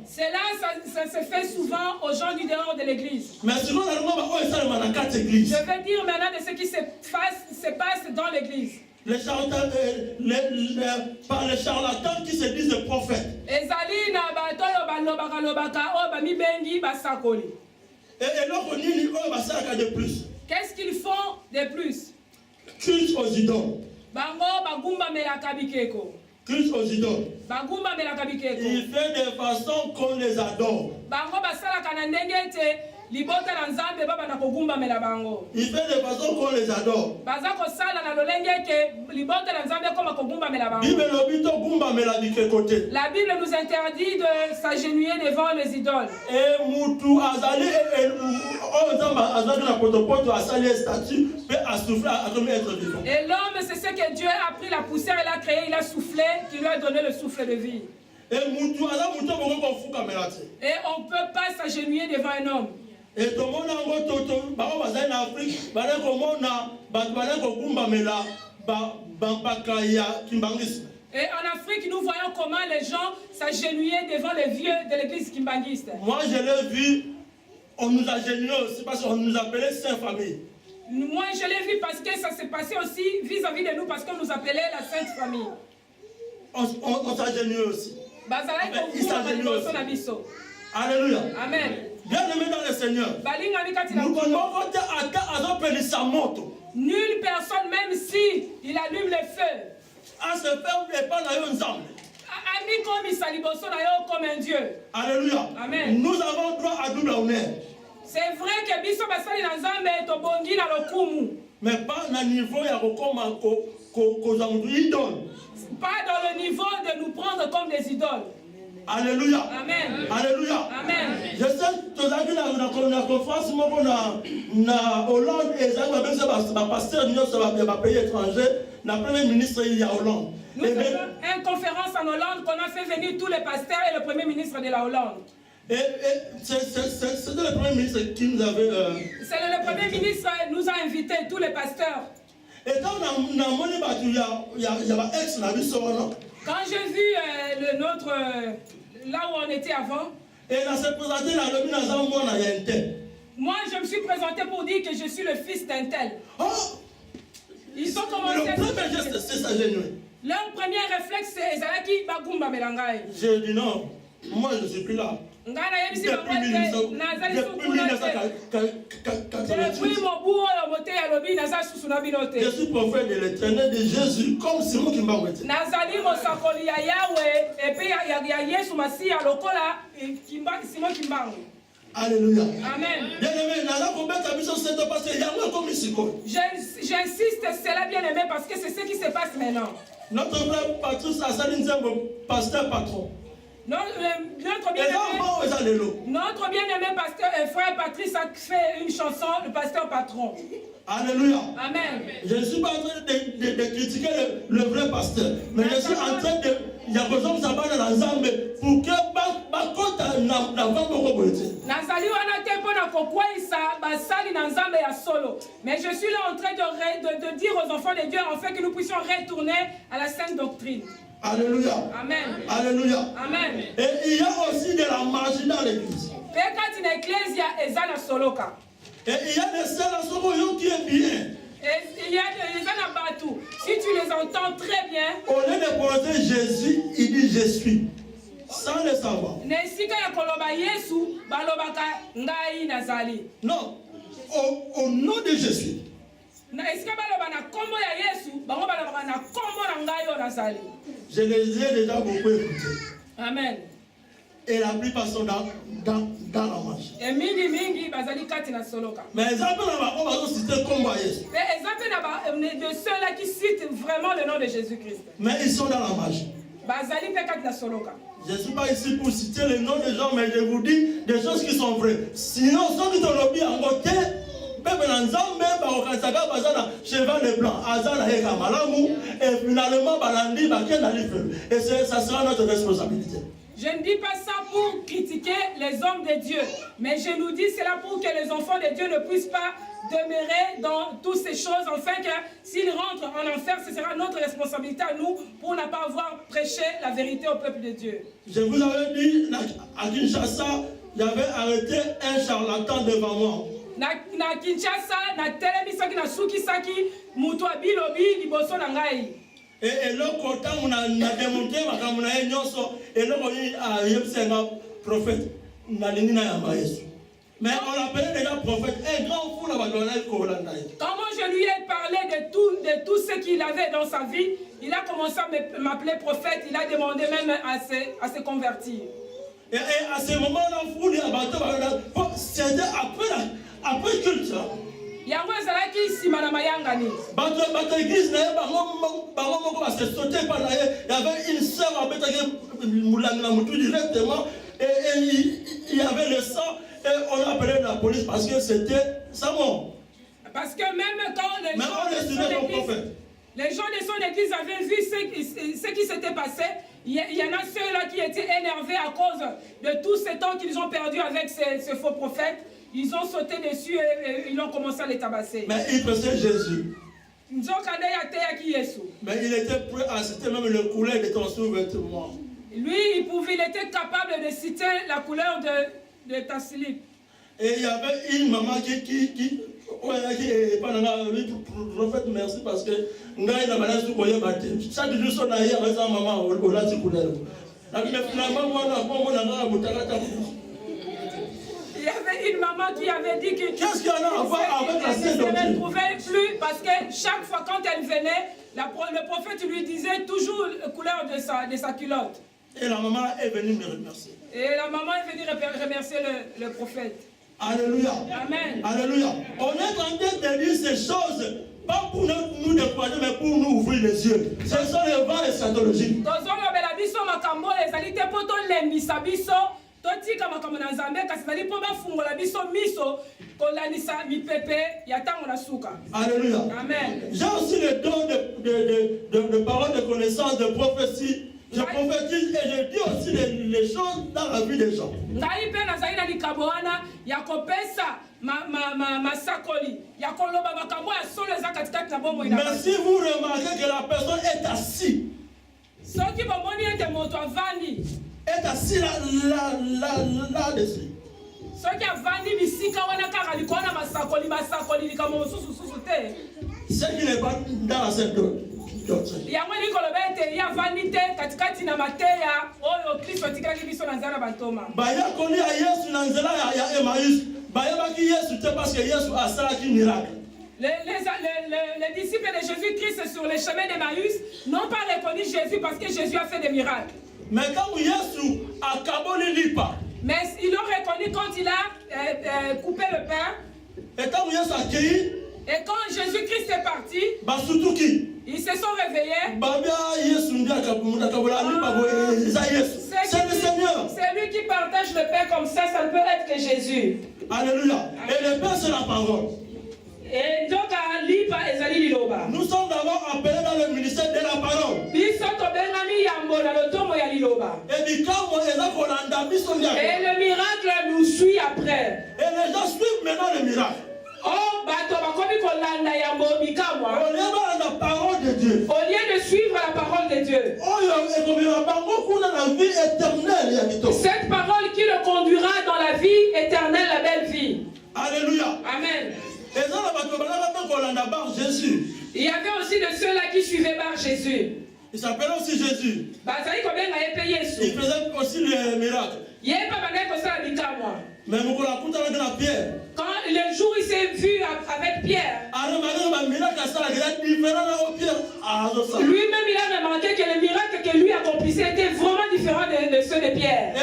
Speaker 1: C'est là, ça se fait souvent aux gens du dehors de l'église.
Speaker 2: Je
Speaker 1: vais dire maintenant de ce qui se passe dans l'église.
Speaker 2: Les charlatans qui se disent prophètes.
Speaker 1: Et
Speaker 2: de plus.
Speaker 1: Qu'est-ce qu'ils font de plus?
Speaker 2: Culte aux idoles. Culte aux idoles. Il fait de façon qu'on les adore. Il fait de façon qu'on les adore.
Speaker 1: La Bible nous interdit de s'agenouiller devant les idoles. Et l'homme, c'est ce que Dieu a pris la poussière, il a créé, il a soufflé, qui lui a donné le souffle de vie. Et on ne peut pas s'agenouiller devant un homme.
Speaker 2: Et tout le monde en Afrique,
Speaker 1: et en Afrique, nous voyons comment les gens s'agenouillaient devant les vieux de l'église kimbangiste.
Speaker 2: Moi, je l'ai vu, on nous agenouillait aussi parce qu'on nous appelait Sainte Famille.
Speaker 1: Moi, je l'ai vu parce que ça s'est passé aussi vis-à-vis de nous, parce qu'on nous appelait la Sainte Famille.
Speaker 2: On s'agenouillait aussi.
Speaker 1: Ils s'agenouillaient aussi.
Speaker 2: Alléluia.
Speaker 1: Amen.
Speaker 2: Bien-aimés dans le Seigneur,
Speaker 1: nulle personne, même si il allume le feu, comme un Dieu.
Speaker 2: Alléluia.
Speaker 1: Amen.
Speaker 2: Nous avons droit à double honneur.
Speaker 1: C'est vrai que biso basali na nzambe tobongi na lokumu.
Speaker 2: Mais pas na niveau ya kokoma idole.
Speaker 1: Pas dans le niveau de nous prendre comme des idoles.
Speaker 2: Alléluia.
Speaker 1: Amen.
Speaker 2: Alléluia.
Speaker 1: Amen.
Speaker 2: Je sais que tu as vu la conférence na Hollande et ça va même ça pasteur de notre pays étranger, la première ministre il y a Hollande.
Speaker 1: Nous avons une conférence en Hollande qu'on a fait venir tous les pasteurs et le premier ministre de la Hollande.
Speaker 2: Et c'était le premier ministre qui nous avait.
Speaker 1: C'est le premier ministre qui nous a invités, tous les pasteurs.
Speaker 2: Et quand on a monné, il y a ex la vie sur non.
Speaker 1: Quand j'ai vu là où on était avant,
Speaker 2: et on s'est présenté dans le
Speaker 1: moi je me suis présenté pour dire que je suis le fils d'un tel.
Speaker 2: Oh!
Speaker 1: Ils ont commencé.
Speaker 2: Le premier geste, c'est s'agenouiller.
Speaker 1: Leur premier réflexe, c'est Zalaki Bagumba Melangai.
Speaker 2: J'ai dit non, moi je ne suis plus là. Depuis 1980. Je suis prophète de l'Éternel de Jésus, comme Simon Kimbangwete. Alléluia.
Speaker 1: Amen. J'insiste, c'est là bien aimé parce que c'est ce qui se passe maintenant.
Speaker 2: Notre frère Patrice a sali pasteur patron.
Speaker 1: Notre bien-aimé pasteur et frère Patrice a fait une chanson, le pasteur patron.
Speaker 2: Alléluia.
Speaker 1: Amen.
Speaker 2: Je ne suis pas en train de critiquer le vrai pasteur, mais je suis en train de... Il y a besoin de savoir dans l'ensemble pour que mais je suis là en train de dire aux enfants de Dieu en fait que nous puissions retourner à la sainte doctrine. Alléluia.
Speaker 1: Amen.
Speaker 2: Alléluia.
Speaker 1: Amen.
Speaker 2: Et il y a aussi de la magie dans l'église.
Speaker 1: Et il y a des
Speaker 2: sœurs qui est bien.
Speaker 1: Et il y a des anabatou. Si tu les entends très bien,
Speaker 2: au lieu de prononcer Jésus, il dit je suis. sans le savoir.
Speaker 1: Na esika ya koloba Yesu balobaka ngai nazali.
Speaker 2: Non, au nom de Jésus.
Speaker 1: Na esika baloba na kombo ya Yesu bango balobaka na kombo na ngai yo nazali.
Speaker 2: Je les ai déjà beaucoup écoutés.
Speaker 1: Amen.
Speaker 2: Et la plupart sont dans la marche.
Speaker 1: E mingi bazali kati na soloka.
Speaker 2: Mais les appels on va citer comme Jésus.
Speaker 1: Mais exemple de ceux-là qui citent vraiment le nom de Jésus-Christ.
Speaker 2: Mais ils sont dans la marche.
Speaker 1: Bazali pe kati na soloka.
Speaker 2: Je ne suis pas ici pour citer les noms des gens, mais je vous dis des choses qui sont vraies. Sinon, ceux qui ont lobby en côté, cheval blanc, et finalement, et ça sera notre responsabilité.
Speaker 1: Je ne dis pas ça pour critiquer les hommes de Dieu, mais je nous dis cela pour que les enfants de Dieu ne puissent pas demeurer dans toutes ces choses, afin que s'ils rentrent en enfer, ce sera notre responsabilité à nous pour ne pas avoir prêché la vérité au peuple de Dieu.
Speaker 2: Je vous avais dit, à Kinshasa, j'avais arrêté un charlatan devant moi.
Speaker 1: Na Kinshasa, na telemisaki na sukisaki mutu abilobi liboso na ngai.
Speaker 2: Et l'autre on a démonté et l'autre prophète mais on l'appelait déjà prophète un grand fou.
Speaker 1: Comment je lui ai parlé de tout ce qu'il avait dans sa vie, il a commencé à m'appeler prophète, il a demandé même à se convertir.
Speaker 2: Et à ce moment-là, c'était après culte.
Speaker 1: Yango ezalaki nsima na mayangani.
Speaker 2: Bato église na bango moko ba se sauter par là. Il y avait une sœur abetaki mulanga mutu directement et il y avait le sang et on a appelé la police parce que c'était sa mort.
Speaker 1: Parce que même quand les gens de son église avaient vu ce qui s'était passé, il y en a ceux-là qui étaient énervés à cause de tout ce temps qu'ils ont perdu avec ce faux prophète. Ils ont sauté dessus et ils ont commencé à les tabasser.
Speaker 2: Mais il prêchait Jésus.
Speaker 1: Mais
Speaker 2: il était prêt à citer même le couleur de ton sous-vêtement.
Speaker 1: Lui, il était capable de citer la couleur de ta slip.
Speaker 2: Et il y avait une maman qui prophète, merci parce que chaque jour, maman, il y avait une maman qui avait dit que qu'est-ce qu'il y en a à voir avec la scène
Speaker 1: ne se retrouvait plus parce que chaque fois quand elle venait, le prophète lui disait toujours la couleur de sa culotte.
Speaker 2: Et la maman est venue me remercier.
Speaker 1: Et la maman est venue remercier le prophète.
Speaker 2: Alléluia.
Speaker 1: Amen.
Speaker 2: Alléluia. On est en train de dire ces choses, pas pour nous décourager, mais pour nous ouvrir les yeux. Ce sont les vents eschatologiques. Alléluia.
Speaker 1: Amen.
Speaker 2: J'ai aussi le don de parole de connaissance, de prophétie. Je prophétise et je dis aussi les choses dans la vie des gens.
Speaker 1: Mais
Speaker 2: si vous remarquez que la personne est assise, est assis là-dessus. Ce qui n'est pas dans la scène d'autre.
Speaker 1: Les disciples de Jésus-Christ sur les chemins d'Emmaüs n'ont pas reconnu Jésus parce que Jésus a fait des miracles.
Speaker 2: Mais quand Jésus a kaboli pas.
Speaker 1: Mais ils l'ont reconnu quand il a coupé le pain.
Speaker 2: Et quand Jésus a accueilli.
Speaker 1: Et quand Jésus-Christ est parti, ils se sont réveillés.
Speaker 2: C'est le Seigneur.
Speaker 1: C'est lui qui partage le pain comme ça ne peut être que Jésus.
Speaker 2: Alléluia. Et le pain, c'est la parole.
Speaker 1: Et donc,
Speaker 2: nous sommes d'abord appelés dans le ministère de la parole.
Speaker 1: Et le miracle nous suit après.
Speaker 2: Et les gens suivent maintenant le miracle.
Speaker 1: Au lieu de suivre la parole de Dieu, cette parole qui le conduira dans la vie éternelle, la belle vie.
Speaker 2: Alléluia.
Speaker 1: Amen.
Speaker 2: Il
Speaker 1: Il y avait aussi de ceux-là qui suivaient par Jésus.
Speaker 2: Il s'appelait aussi Jésus.
Speaker 1: bazali kobenga ye mpe
Speaker 2: Il
Speaker 1: yesu
Speaker 2: faisait aussi les miracles.
Speaker 1: ye mpe bandaki kosala bikamwa.
Speaker 2: Mais mon collaborateur avec la Pierre.
Speaker 1: Quand le jour il s'est vu avec Pierre, lui-même il a remarqué que les miracles que lui accomplissait étaient vraiment différents de ceux de Pierre.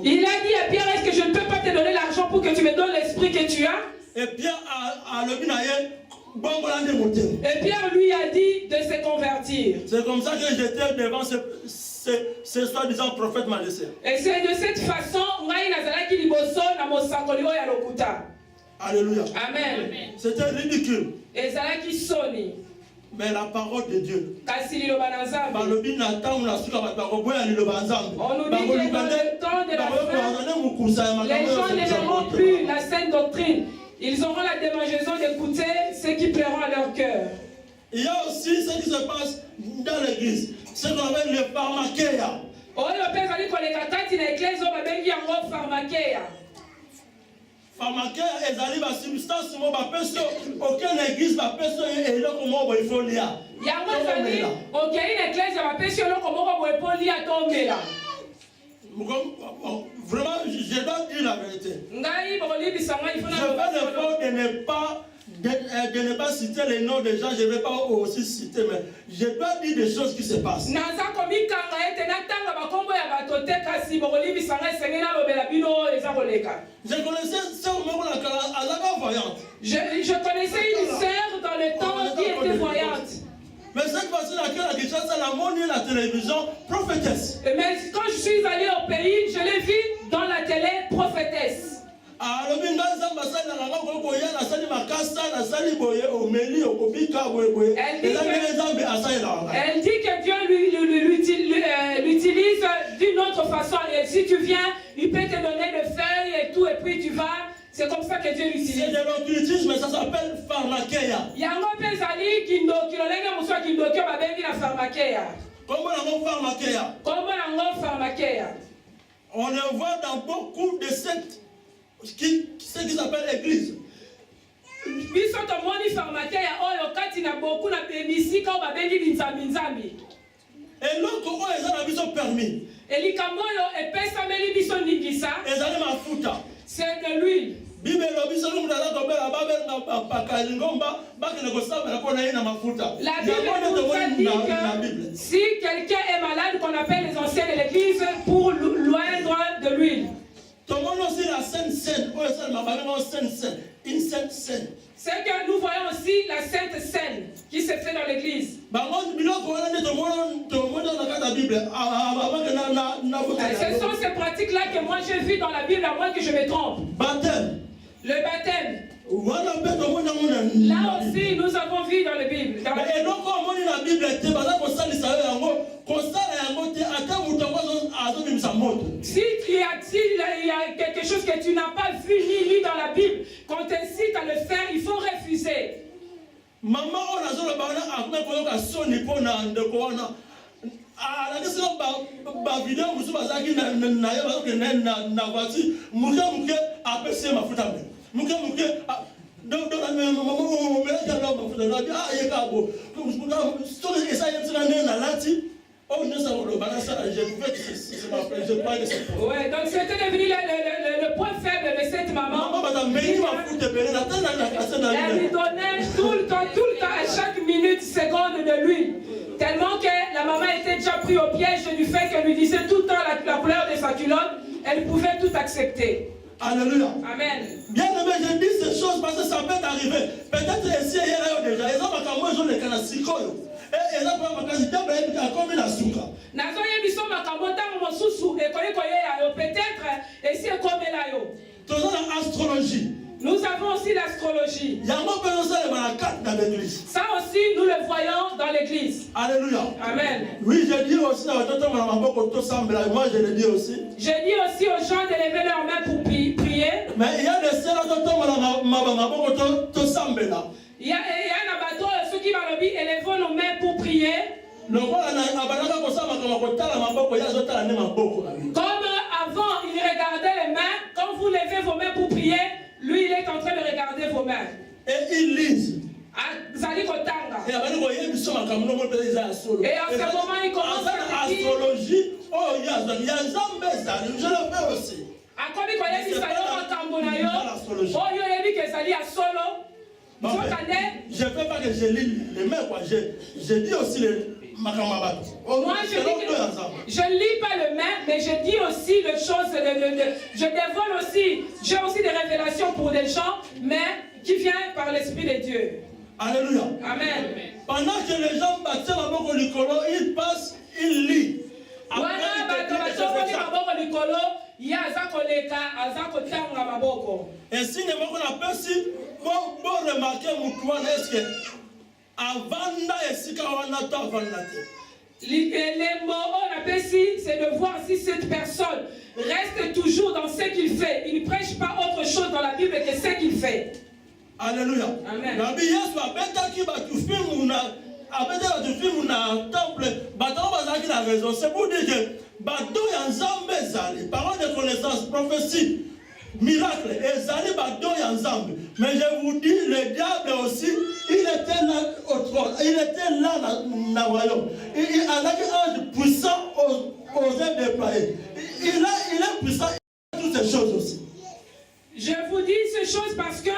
Speaker 1: Il a dit à Pierre, est-ce que je ne peux pas te donner l'argent pour que tu me donnes l'esprit que tu as?
Speaker 2: Et Pierre
Speaker 1: Et Pierre lui a dit de se convertir.
Speaker 2: C'est comme ça que j'étais devant ce soi-disant prophète malicieux.
Speaker 1: Et c'est de cette façon
Speaker 2: Alléluia.
Speaker 1: Amen.
Speaker 2: C'était ridicule. Mais la parole de Dieu.
Speaker 1: On nous dit que dans le temps de la fin, les gens n'aimeront plus la sainte doctrine. Ils auront la démangeaison d'écouter ce qui plairont à leur cœur.
Speaker 2: Il y a aussi ce qui se passe dans l'église. Ce qu'on appelle le pharmakeia. Pharmakeia est allé à substance aucune église va personne et là comment il faut lire. Vraiment, je dois dire la vérité. Je ne vais pas citer les noms des gens, je ne vais pas aussi citer, mais je dois dire des choses qui se passent. Je connaissais ce moment à la voyante.
Speaker 1: Je connaissais une sœur dans le temps qui était voyante.
Speaker 2: Mais cette fois-ci, elle a montré la télévision prophétesse.
Speaker 1: Mais quand je suis allé au pays, je l'ai vue dans la télé prophétesse. Elle dit que Dieu l'utilise d'une autre façon. Et si tu viens, il peut te donner des feuilles et tout, et puis tu vas. C'est comme ça que Dieu l'utilise.
Speaker 2: C'est de l'occultisme, mais ça s'appelle pharmakeia. Comment pharmakeia? On le voit dans beaucoup de sectes ce qui s'appelle église. Et l'autre, ils ont permis.
Speaker 1: C'est de l'huile. La Bible nous a dit que si quelqu'un est malade, qu'on appelle les anciens de l'église pour loindre de l'huile.
Speaker 2: Aussi la Sainte Seine, une Sainte Seine.
Speaker 1: C'est que nous voyons aussi la Sainte Seine qui se fait dans l'église. Ce sont ces pratiques-là que moi j'ai vues dans la Bible, à moins que je me trompe.
Speaker 2: Baptême.
Speaker 1: Le baptême. Là aussi, nous avons vu dans la Bible. S'il y a quelque chose que tu n'as pas vu ni lu dans la Bible, qu'on t'incite à le faire, il faut refuser.
Speaker 2: Maman, on a
Speaker 1: ouais, donc c'était devenu le point faible de cette maman. Elle lui donnait tout le temps, à chaque minute, seconde de l'huile. Tellement que la maman était déjà prise au piège du fait qu'elle lui disait tout le temps la couleur de sa culotte. Elle pouvait tout accepter.
Speaker 2: Alléluia.
Speaker 1: Amen.
Speaker 2: Bien aimé, je dis ces choses parce que ça peut arriver. Peut-être ici, il y a déjà. Ils ont des canasikoyo. Et ils ont comme une asuka.
Speaker 1: Peut-être, et c'est comme là.
Speaker 2: Astrologie.
Speaker 1: Nous avons aussi l'astrologie. Ça aussi, nous le voyons dans l'église.
Speaker 2: Alléluia.
Speaker 1: Amen.
Speaker 2: Oui, je dis aussi, moi je le dis aussi.
Speaker 1: Je dis aussi aux gens de lever leurs mains pour prier.
Speaker 2: Mais il y a des sœurs
Speaker 1: il y a un bateau, ceux qui vont élevons nos mains pour prier. Comme avant, il regardait les mains. Quand vous levez vos mains pour prier, lui, il est en train de regarder vos mains.
Speaker 2: Et il lise.
Speaker 1: Et à ce moment, il commence à dire
Speaker 2: astrologie. Oh, il y a Nzambe ezali, je le fais aussi.
Speaker 1: akomi koyebisa yo makambo na yo oyo oyebi ke ezali ya solo.
Speaker 2: Je ne fais pas que je lis les mains, quoi. Je dis aussi les makamabat.
Speaker 1: Moi, je ne lis pas le même, mais je dis aussi les choses. Je dévoile aussi. J'ai aussi des révélations pour des gens, mais qui viennent par l'Esprit de Dieu.
Speaker 2: Alléluia.
Speaker 1: Amen.
Speaker 2: Pendant que les gens battent la boque au licolo, ils passent, ils lisent. Et si nous avons appelé si, pour remarquer Moutouan, est-ce que avant
Speaker 1: les mots on appelle si, c'est de voir si cette personne reste toujours dans ce qu'il fait. Il ne prêche pas autre chose dans la Bible que ce qu'il fait.
Speaker 2: Alléluia.
Speaker 1: Amen.
Speaker 2: C'est pour dire que Bado Yanzambe Zali, parole de connaissance, prophétie, miracle, Ezali Bado Yanzambe. Mais je vous dis, le diable aussi, il était là au trône, il était là dans le royaume. Il a un ange puissant aux ailes déployées. Il est puissant, il a toutes ces choses aussi.
Speaker 1: Je vous dis ces choses parce que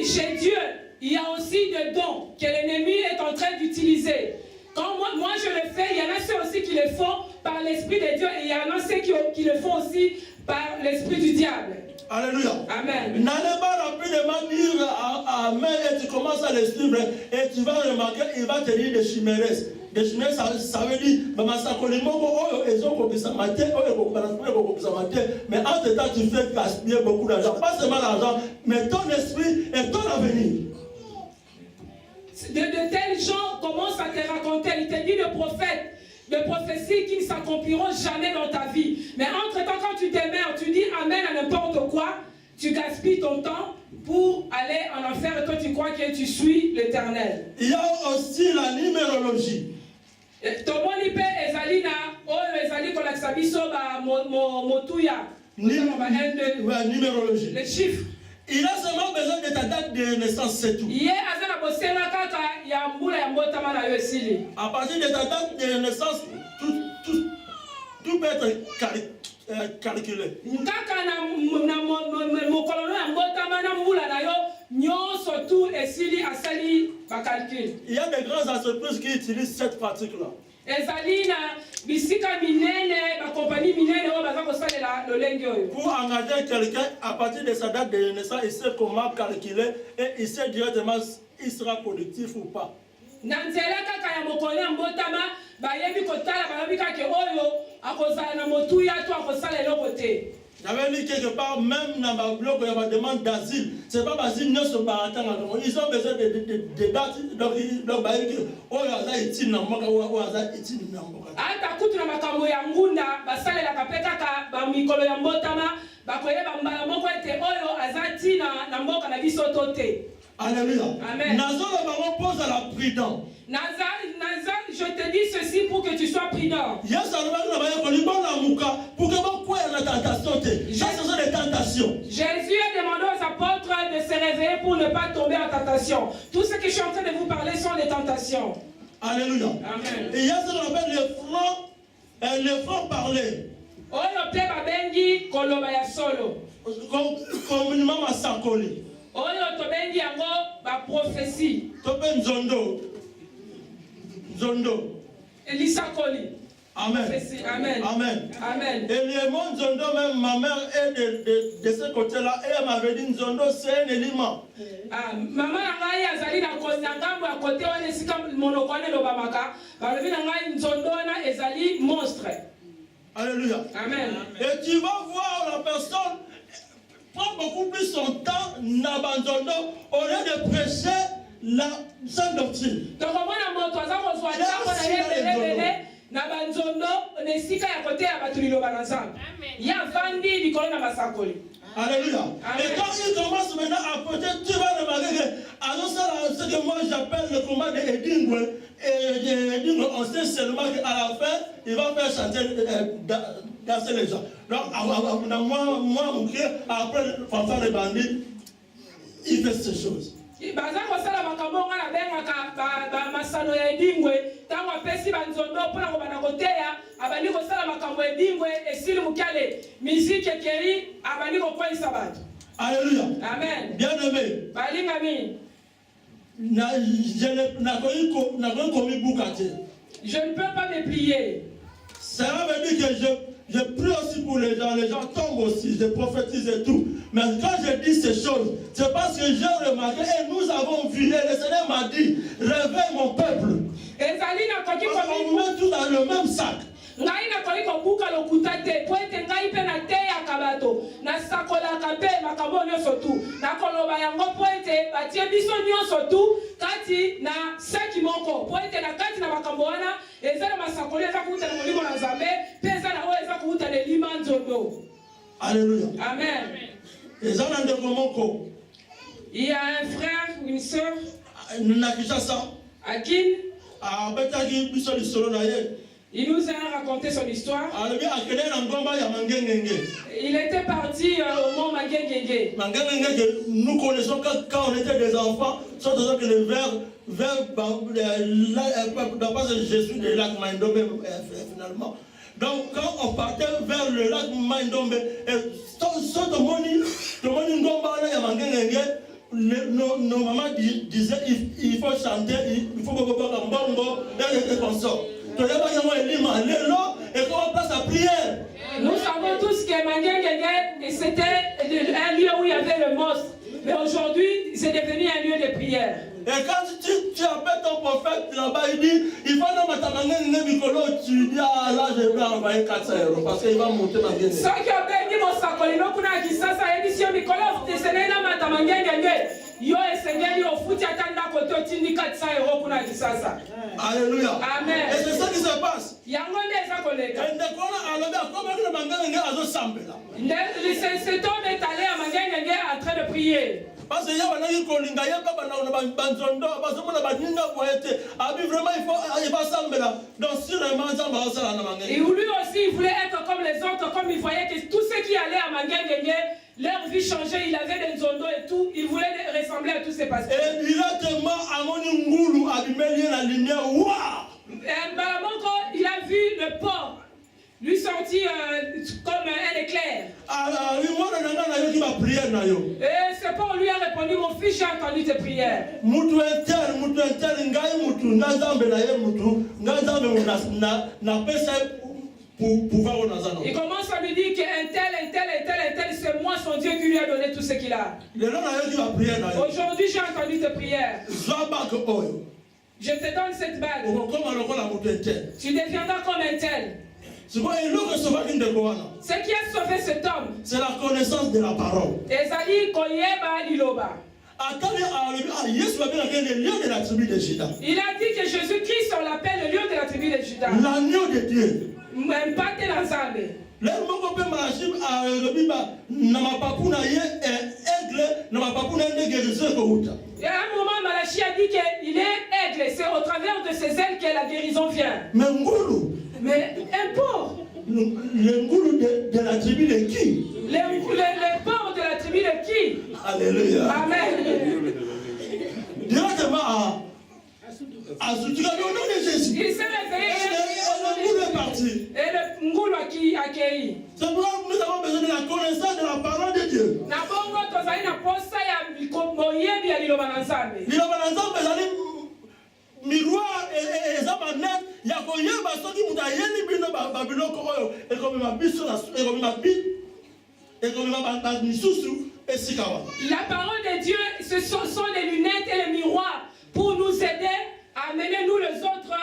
Speaker 1: chez Dieu, il y a aussi des dons que l'ennemi est en train d'utiliser. Quand moi je le fais, il y en a ceux aussi qui le font par l'Esprit de Dieu et il y en a ceux qui le font aussi par l'Esprit du diable.
Speaker 2: Alléluia.
Speaker 1: Amen.
Speaker 2: N'allez pas rapidement dire Amen et tu commences à le suivre et tu vas remarquer, il va te dire des chimères. Des chimères, ça veut dire, mais entre temps, tu fais gaspiller beaucoup d'argent. Pas seulement l'argent, mais ton esprit et ton avenir.
Speaker 1: De tels gens commencent à te raconter, il te dit de prophéties qui ne s'accompliront jamais dans ta vie. Mais entre-temps, quand tu t'émères, tu dis Amen à n'importe quoi, tu gaspilles ton temps pour aller en enfer et toi tu crois que tu suis l'Éternel.
Speaker 2: Il y a aussi la numérologie. Numérologie.
Speaker 1: Les chiffres.
Speaker 2: Il a seulement besoin de ta date de naissance, c'est tout. À partir de ta date de naissance, tout peut être calculé. Il y a des grandes entreprises qui utilisent cette pratique-là. Pour engager quelqu'un à partir de sa date de naissance, il sait comment calculer et il sait directement s'il sera productif ou pas. J'avais lu quelque part, même dans ma blog, il y a une demande d'asile. Ce n'est pas d'asile, ils ont besoin de dates. Donc, ils ont Alléluia.
Speaker 1: Amen.
Speaker 2: Pose à la prudence.
Speaker 1: Je te dis ceci pour que tu sois prudent. Jésus a demandé aux apôtres de se réveiller pour ne pas tomber en tentation. Tout ce que je suis en train de vous parler sont des tentations.
Speaker 2: Alléluia.
Speaker 1: Amen.
Speaker 2: Et il y a ce qu'on appelle les francs parlers. Communément à Sankoli.
Speaker 1: Prophétie.
Speaker 2: Zondo.
Speaker 1: Elisakoli.
Speaker 2: Amen.
Speaker 1: Amen.
Speaker 2: Amen.
Speaker 1: Amen.
Speaker 2: Et le monde Zondo, même ma mère est de ce côté-là, et elle m'avait dit Zondo, c'est un élément.
Speaker 1: Maman ngai azali na konyangambo ya kote wana esika monokwane lobamaka balobi na ngai nzondo wana ezali monstre.
Speaker 2: Alléluia.
Speaker 1: Amen.
Speaker 2: Et tu vas voir la personne prend beaucoup plus son temps n'abandonne au lieu de prêcher la sainte doctrine. Donc
Speaker 1: mwana moto aza kozwa ntango na ye belebele na banzondo na esika ya kote ya bato liloba na Nzambe. Ya vandi likolo na masakoli.
Speaker 2: Alléluia. Et quand il commence maintenant à prêcher, tu vas remarquer que ce que moi j'appelle le combat de Edingwe, et on sait seulement qu'à la fin, il va faire chanter, danser les gens. Donc, moi, après, fanfare les bandits, il fait ces choses.
Speaker 1: baza kosala makambo nga na bengaka masano ya edingwe ntango apesi banzondo mpona kobanda koteya abandi kosala makambo edingwe esili mokale miziki ekei abandi kokweyisa bato.
Speaker 2: Alléluia.
Speaker 1: Amen.
Speaker 2: Bien aimé.
Speaker 1: Balingami. Je ne peux pas me plier.
Speaker 2: Ça veut dire que je prie aussi pour les gens tombent aussi, je prophétise et tout. Mais quand je dis ces choses, c'est parce que j'ai remarqué et nous avons vu, et le Seigneur m'a dit, réveille mon peuple. Parce qu'on vous met tous dans le même sac.
Speaker 1: Ngai na koli kobuka lokuta te po ete ngai pe na te ya kabato na sakola kape makambo nyonso tu na koloba yango po ete batie biso nyonso tu kati na saki moko po ete na kati na makambo wana eza na masakoli eza kuuta na molimo na Nzambe pe eza na oyo eza kuuta na lima nzondo.
Speaker 2: Alléluia.
Speaker 1: Amen.
Speaker 2: Eza na ndeko moko.
Speaker 1: Il y a un frère, une sœur
Speaker 2: na Kinshasa.
Speaker 1: à Kin.
Speaker 2: Abetaki biso lisolo na ye.
Speaker 1: Il nous a raconté son histoire. Il était parti au mont Mangengenge.
Speaker 2: Nous connaissons quand on était des enfants, surtout que le vers Jésus de lac Maindombe finalement. Donc quand on partait vers le lac Maindombe, nos mamans disaient il faut chanter, il faut que mbongo et consort. Nous
Speaker 1: savons tous que Mangengenge c'était un lieu où il y avait le mosque. Mais aujourd'hui, c'est devenu un lieu de prière.
Speaker 2: Et quand tu appelles ton prophète là-bas, il dit il faut que tu dis ah là je vais envoyer 400 € parce qu'il va monter Mangengenge.
Speaker 1: Ce qui a béni mon sacolino kuna kisasa édition Mikolo de Sénéna Matamangengenge. Yo esengeli ofuti atanda koto tindi 400 € kuna kisasa.
Speaker 2: Alléluia.
Speaker 1: Amen.
Speaker 2: Et c'est ça qui se passe.
Speaker 1: Yango ndeza koleka.
Speaker 2: Et ndekona aloba comme que Mangengenge azosambela.
Speaker 1: Cet homme est allé à Mangengenge en train de prier.
Speaker 2: Parce qu'il y a un kolinga yeba na banzondo bazomona baninga boete abi vraiment il va s'embêter donc sûrement ça va ça na Mangengenge.
Speaker 1: Et lui aussi il voulait être comme les autres, comme il voyait que tous ceux qui allaient à Mangengenge leur vie changeait, il avait des zondo et tout, il voulait ressembler à tous ces pasteurs. Et
Speaker 2: directement amoni ngulu abimeli na lumière waouh.
Speaker 1: Il a vu le porc lui sortir comme un éclair. Et ce porc lui a répondu, mon fils, j'ai entendu tes prières. Il commence à lui dire qu'un tel, c'est moi son Dieu qui lui a donné tout ce qu'il a. Aujourd'hui, j'ai entendu tes prières. Je te donne cette bague. Tu deviendras comme un tel. Ce qui a sauvé cet homme,
Speaker 2: c'est la connaissance de la parole.
Speaker 1: Il a dit que Jésus-Christ, on l'appelle le lion de la tribu de Juda.
Speaker 2: L'agneau de Dieu.
Speaker 1: Même pas de l'ensemble. Et à un moment, Malachi a dit qu'il est aigle. C'est au travers de ses ailes que la guérison vient. Mais un porc.
Speaker 2: Le ngoulou de la tribu de qui?
Speaker 1: Le porc de la tribu de qui?
Speaker 2: Alléluia.
Speaker 1: Amen.
Speaker 2: Directement à Soutika, au nom de Jésus.
Speaker 1: Il s'est réveillé
Speaker 2: et le ngoulou est parti.
Speaker 1: Et le ngoulou a accueilli.
Speaker 2: C'est pourquoi nous avons besoin de la connaissance de la parole de Dieu. Miroir et Zamanet, Yakoyeba, Soki Moutayeni, Bino, Babiloko, et comme ma biche, et comme ma bite, et comme ma Nisusu, et Sikawa. La parole de Dieu, ce sont les lunettes et les miroirs pour nous aider à mener nous les autres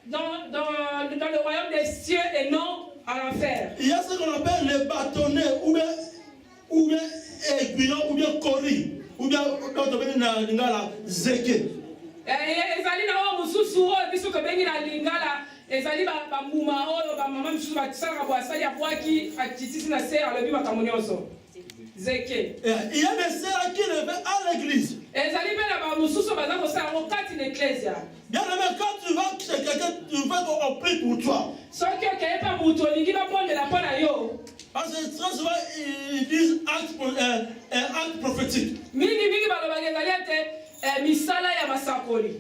Speaker 2: dans le royaume des cieux et non à l'enfer. Il y a ce qu'on appelle les bâtonnets, ou bien aiguillons, ou bien cori, ou bien dans le lingala zeke. Ezali na o mususu o biso ko bengi na lingala ezali ba mbuma o ba mama mususu ba tsaka bo asali akwaki atitisi na sera le bi makamonyoso zeke. Il y a des sœurs qui le fait à l'église. Ezali be na ba mususu ba za ko sala ko kati l'église. Bien aimé, quand tu vas chez quelqu'un, tu veux qu'on prie pour toi. Parce que très souvent, ils disent acte prophétique.
Speaker 1: misala ya masakoli.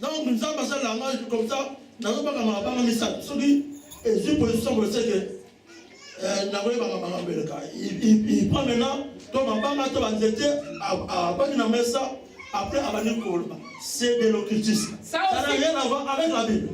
Speaker 2: Donc nous avons passé le langage comme ça. Nous avons pas mis ça. Ce qui est une position pour le fait que il prend maintenant après c'est de l'occultisme. Ça n'a rien à voir avec la Bible.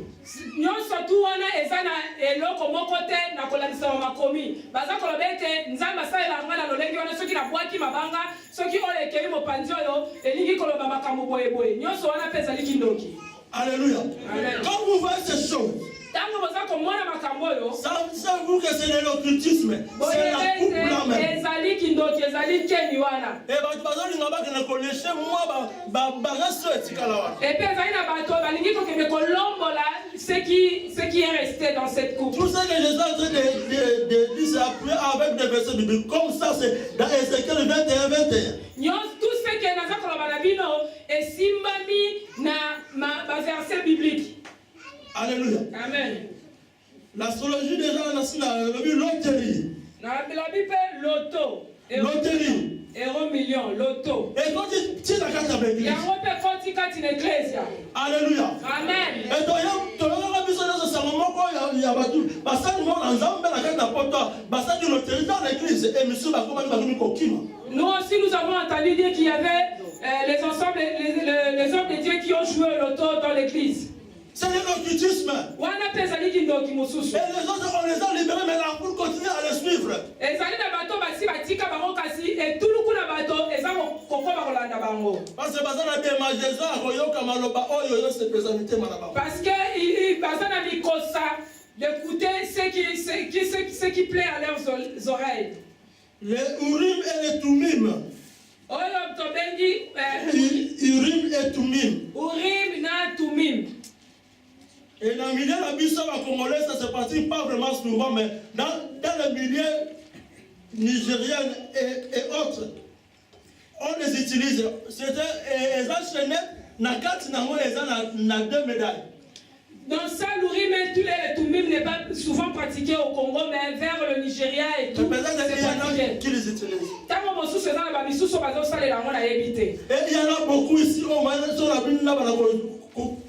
Speaker 1: Nyonso tu wana eza na eloko moko te na kolandisa makomi baza koloba ete nzambe asalela nga na lolenge wana soki nabwaki mabanga soki oyo ekeli mopanzi oyo elingi koloba makambo boyeboye nyonso wana mpe ezali kindoki.
Speaker 2: Alléluia. Quand vous voyez ces choses,
Speaker 1: ça
Speaker 2: vous que c'est de l'occultisme, c'est la coupe là même. Et
Speaker 1: ce qui est resté dans cette coupe.
Speaker 2: Tout ça que je suis en train de dire, c'est appuyé avec des versets bibliques. Comme ça, c'est dans Ézéchiel 21.
Speaker 1: Tout ce que nous avons est simbami na verset biblique.
Speaker 2: Alléluia.
Speaker 1: Amen.
Speaker 2: L'astrologie déjà, on a vu loterie.
Speaker 1: La Bible, loto.
Speaker 2: Loterie.
Speaker 1: Euro million, loto.
Speaker 2: Et quand tu as la carte avec l'église. Alléluia.
Speaker 1: Amen.
Speaker 2: Et donc, il y a tout. Parce que nous avons la carte d'apporteur. Parce que nous avons dans l'église. Et monsieur,
Speaker 1: nous aussi, nous avons entendu dire qu'il y avait les hommes de Dieu qui ont joué au loto dans l'église.
Speaker 2: C'est l'occultisme. Et les autres, on les a libérés, mais la foule continue à les suivre. Parce que
Speaker 1: parce que d'écouter ce qui plaît à leurs oreilles.
Speaker 2: Les Urim et les Tumim. Urim et Tumim.
Speaker 1: Urim na Tumim.
Speaker 2: Et dans le milieu de la mission congolaise, ça se pratique pas vraiment souvent, mais dans le milieu nigérien et autres, on les utilise. C'était les enchaînettes, na 4 na 2 médailles.
Speaker 1: Donc ça, l'Urim et tous les Tumim n'est pas souvent pratiqué au Congo, mais vers le Nigeria et tout.
Speaker 2: Il y en a qui les utilisent.
Speaker 1: Et
Speaker 2: il y en a beaucoup ici, on va sur la Bible, il y en a beaucoup.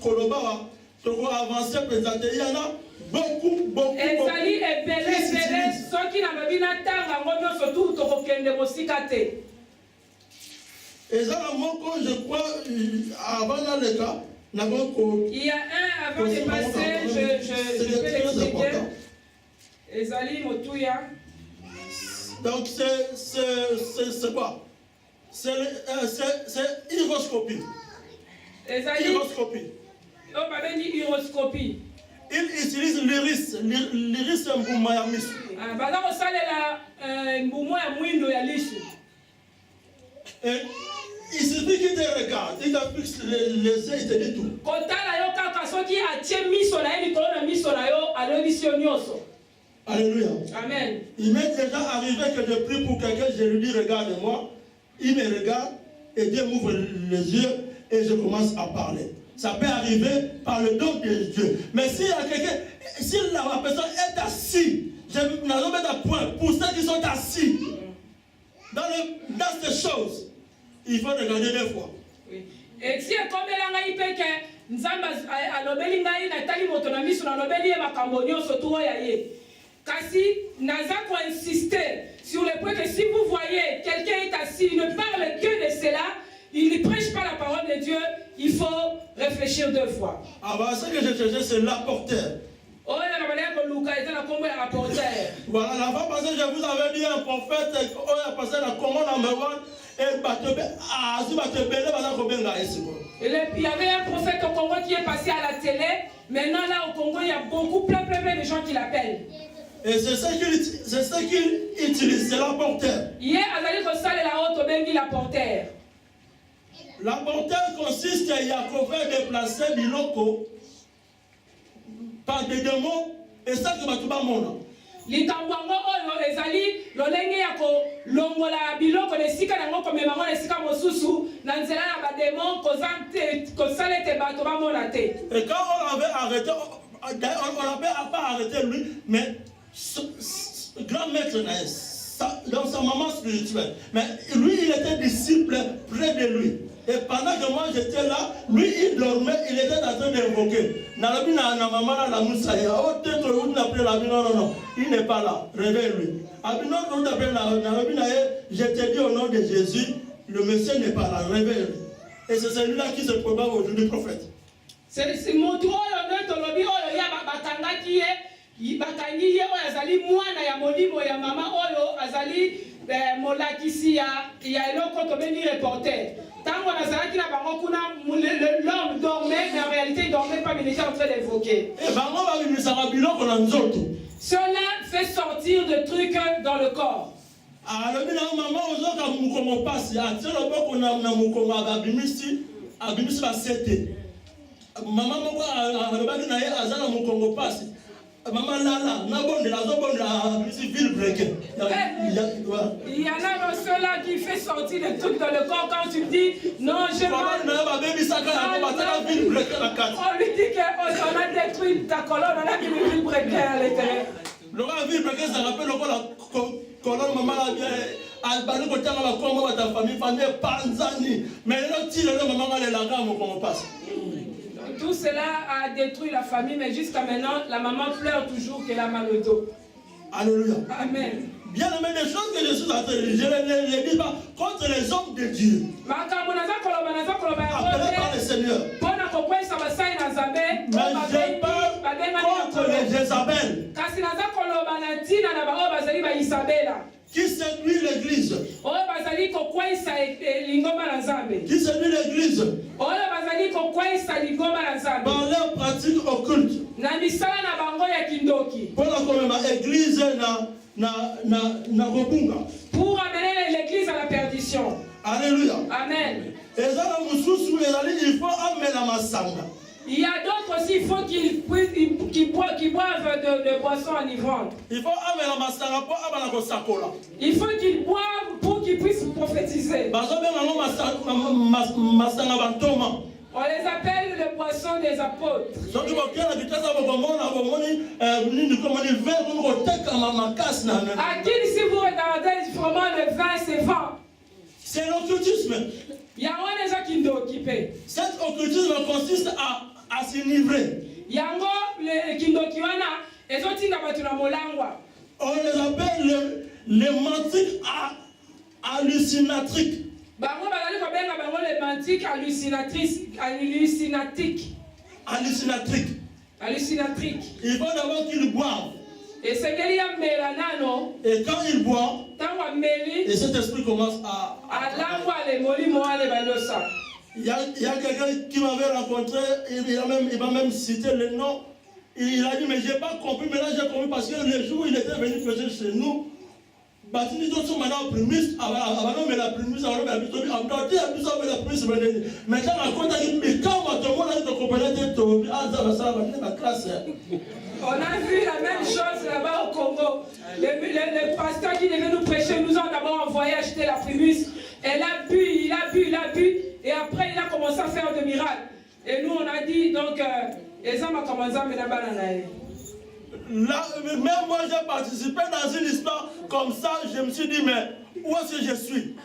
Speaker 2: Et ça, je crois, avant dans le cas,
Speaker 1: il y a un avant de passer, je peux l'expliquer.
Speaker 2: Donc c'est quoi? C'est hiroscopie. Hiroscopie. Il utilise l'iris. L'iris c'est un bouma ya misu. Il suffit qu'il te regarde, il te fixe les yeux, il te dit tout. Alléluia.
Speaker 1: Amen.
Speaker 2: Il m'est déjà arrivé que je prie pour quelqu'un, je lui dis regarde-moi. Il me regarde et Dieu m'ouvre les yeux et je commence à parler. Ça peut arriver par le don de Dieu. Mais s'il y a quelqu'un, si la personne est assise, je n'ai pas de point pour ceux qui sont assis dans ces choses. Il faut regarder 2 fois.
Speaker 1: Oui. Et si comme il peut que Nzamba alobeli ngai na tali moto na miso na lobeli makambo nyonso tu oya ye. Kasi naza ko insister sur le point que si vous voyez quelqu'un est assis, il ne parle que de cela, il ne prêche pas la parole de Dieu, il faut réfléchir 2 fois.
Speaker 2: Ah bah ce que je cherchais c'est l'apporteur.
Speaker 1: Voilà, la
Speaker 2: fois passée, je vous avais dit un prophète qui a passé la Congo #1 et
Speaker 1: il y avait un prophète au Congo qui est passé à la télé. Maintenant, là au Congo, il y a beaucoup, plein de gens qui l'appellent.
Speaker 2: Et c'est ça qu'il utilise, c'est l'apporteur. L'apporteur consiste à Yacover déplacer du loco par des démons et ça que tu vas mon.
Speaker 1: Likamwango oyo ezali lolenge ya ko longola biloko nesika nango komemango nesika mosusu na nzela na bademon ko salete bato bamona te.
Speaker 2: Et quand on avait arrêté, on n'avait pas arrêté lui, mais grand maître dans sa maman spirituelle. Mais lui, il était disciple près de lui. Et pendant que moi j'étais là, lui il dormait, il était en train d'invoquer. Non, il n'est pas là, réveille-lui. Je te dis au nom de Jésus, le monsieur n'est pas là, réveille-lui. Et c'est celui-là qui se prépare aujourd'hui, prophète.
Speaker 1: C'est mon tour, le bakangi ye oyo azali mwana ya molimo ya mama oyo azali molakisi ya eloko tobengi reporter. Tango nazalaki na bango kuna l'homme dormait, mais en réalité il dormait pas, mais il était en train d'évoquer. Cela fait sortir des trucs dans le corps.
Speaker 2: Maman Lala,
Speaker 1: il y en a ceux-là qui fait sortir des trucs dans le corps quand tu dis non, je on lui dit qu'on a détruit ta colonne, on a mis le villebrequin à l'intérieur.
Speaker 2: Le villebrequin, ça rappelle la colonne, maman la bien. Albano kotanga bakombo ta famille panzani mais le maman les langa mon passe.
Speaker 1: Tout cela a détruit la famille, mais jusqu'à maintenant, la maman pleure toujours qu'elle a mal au dos.
Speaker 2: Alléluia.
Speaker 1: Amen.
Speaker 2: Bien aimé, des choses que je suis en train de dire, je ne les dis pas contre les hommes de Dieu. Appelés par le Seigneur. Mais je parle contre les Jézabel qui séduit l'église. Qui séduit l'église. Par leurs pratiques occultes.
Speaker 1: Pour amener l'église à la perdition.
Speaker 2: Alléluia.
Speaker 1: Amen. Il y a d'autres aussi, il faut qu'ils boivent de boissons enivrantes. Il faut qu'ils boivent pour qu'ils puissent prophétiser. On les appelle les boissons des apôtres. À qui si vous regardez vraiment le vin, c'est vent.
Speaker 2: C'est l'occultisme.
Speaker 1: Il y a des gens qui sont occupés.
Speaker 2: Cet occultisme consiste à s'enivrer. On les appelle les mantiques hallucinatriques.
Speaker 1: Hallucinatriques.
Speaker 2: Il faut d'abord qu'ils boivent.
Speaker 1: Et
Speaker 2: quand ils boivent, et cet esprit commence à il y a quelqu'un qui m'avait rencontré, il m'a même cité le nom. Il a dit, mais je n'ai pas compris, mais là j'ai compris parce que le jour où il était venu prêcher chez nous,
Speaker 1: on a vu la même chose là-bas au Congo. Le pasteur qui devait nous prêcher nous a d'abord envoyé acheter la primus. Elle a bu, il a bu, et après il a commencé à faire des miracles. Et nous on a dit donc, les hommes ont commencé à mettre la banane.
Speaker 2: Là, même moi j'ai participé dans une histoire comme ça, je me suis dit, mais où est-ce que je suis?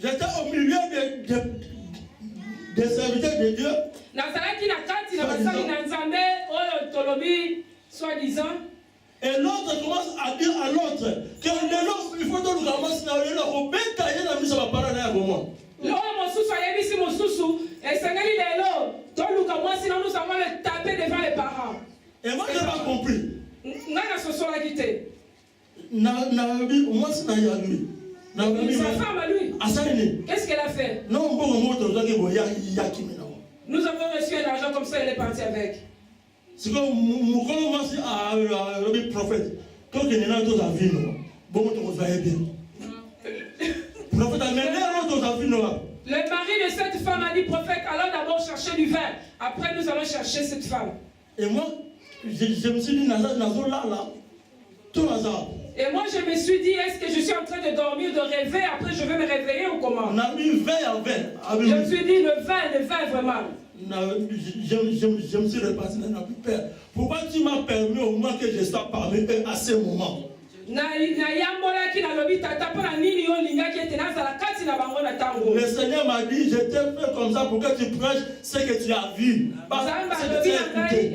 Speaker 2: J'étais au milieu des serviteurs de Dieu. Et l'autre commence à dire à l'autre que il faut que nous commencions à
Speaker 1: taper devant les parents.
Speaker 2: Et moi, je n'ai pas compris.
Speaker 1: Sa femme à lui. Qu'est-ce qu'elle a fait? Nous avons reçu un argent comme ça, elle est partie avec.
Speaker 2: C'est comme le prophète. Quand il est là, tout a vu,
Speaker 1: le mari de cette femme a dit, prophète, allons d'abord chercher du vin. Après, nous allons chercher cette femme.
Speaker 2: Et moi, je me suis dit, tout hasard.
Speaker 1: Et moi, je me suis dit, est-ce que je suis en train de dormir, de rêver, après je vais me réveiller ou comment? Je me suis dit, le vin vraiment.
Speaker 2: Je me suis reparti, n'a plus peur. Pourquoi tu m'as permis au moins que je sois parmi eux à ce moment? Le Seigneur m'a dit, je t'ai fait comme ça pour que tu prêches ce que tu as vu. Pas ce que tu as écouté.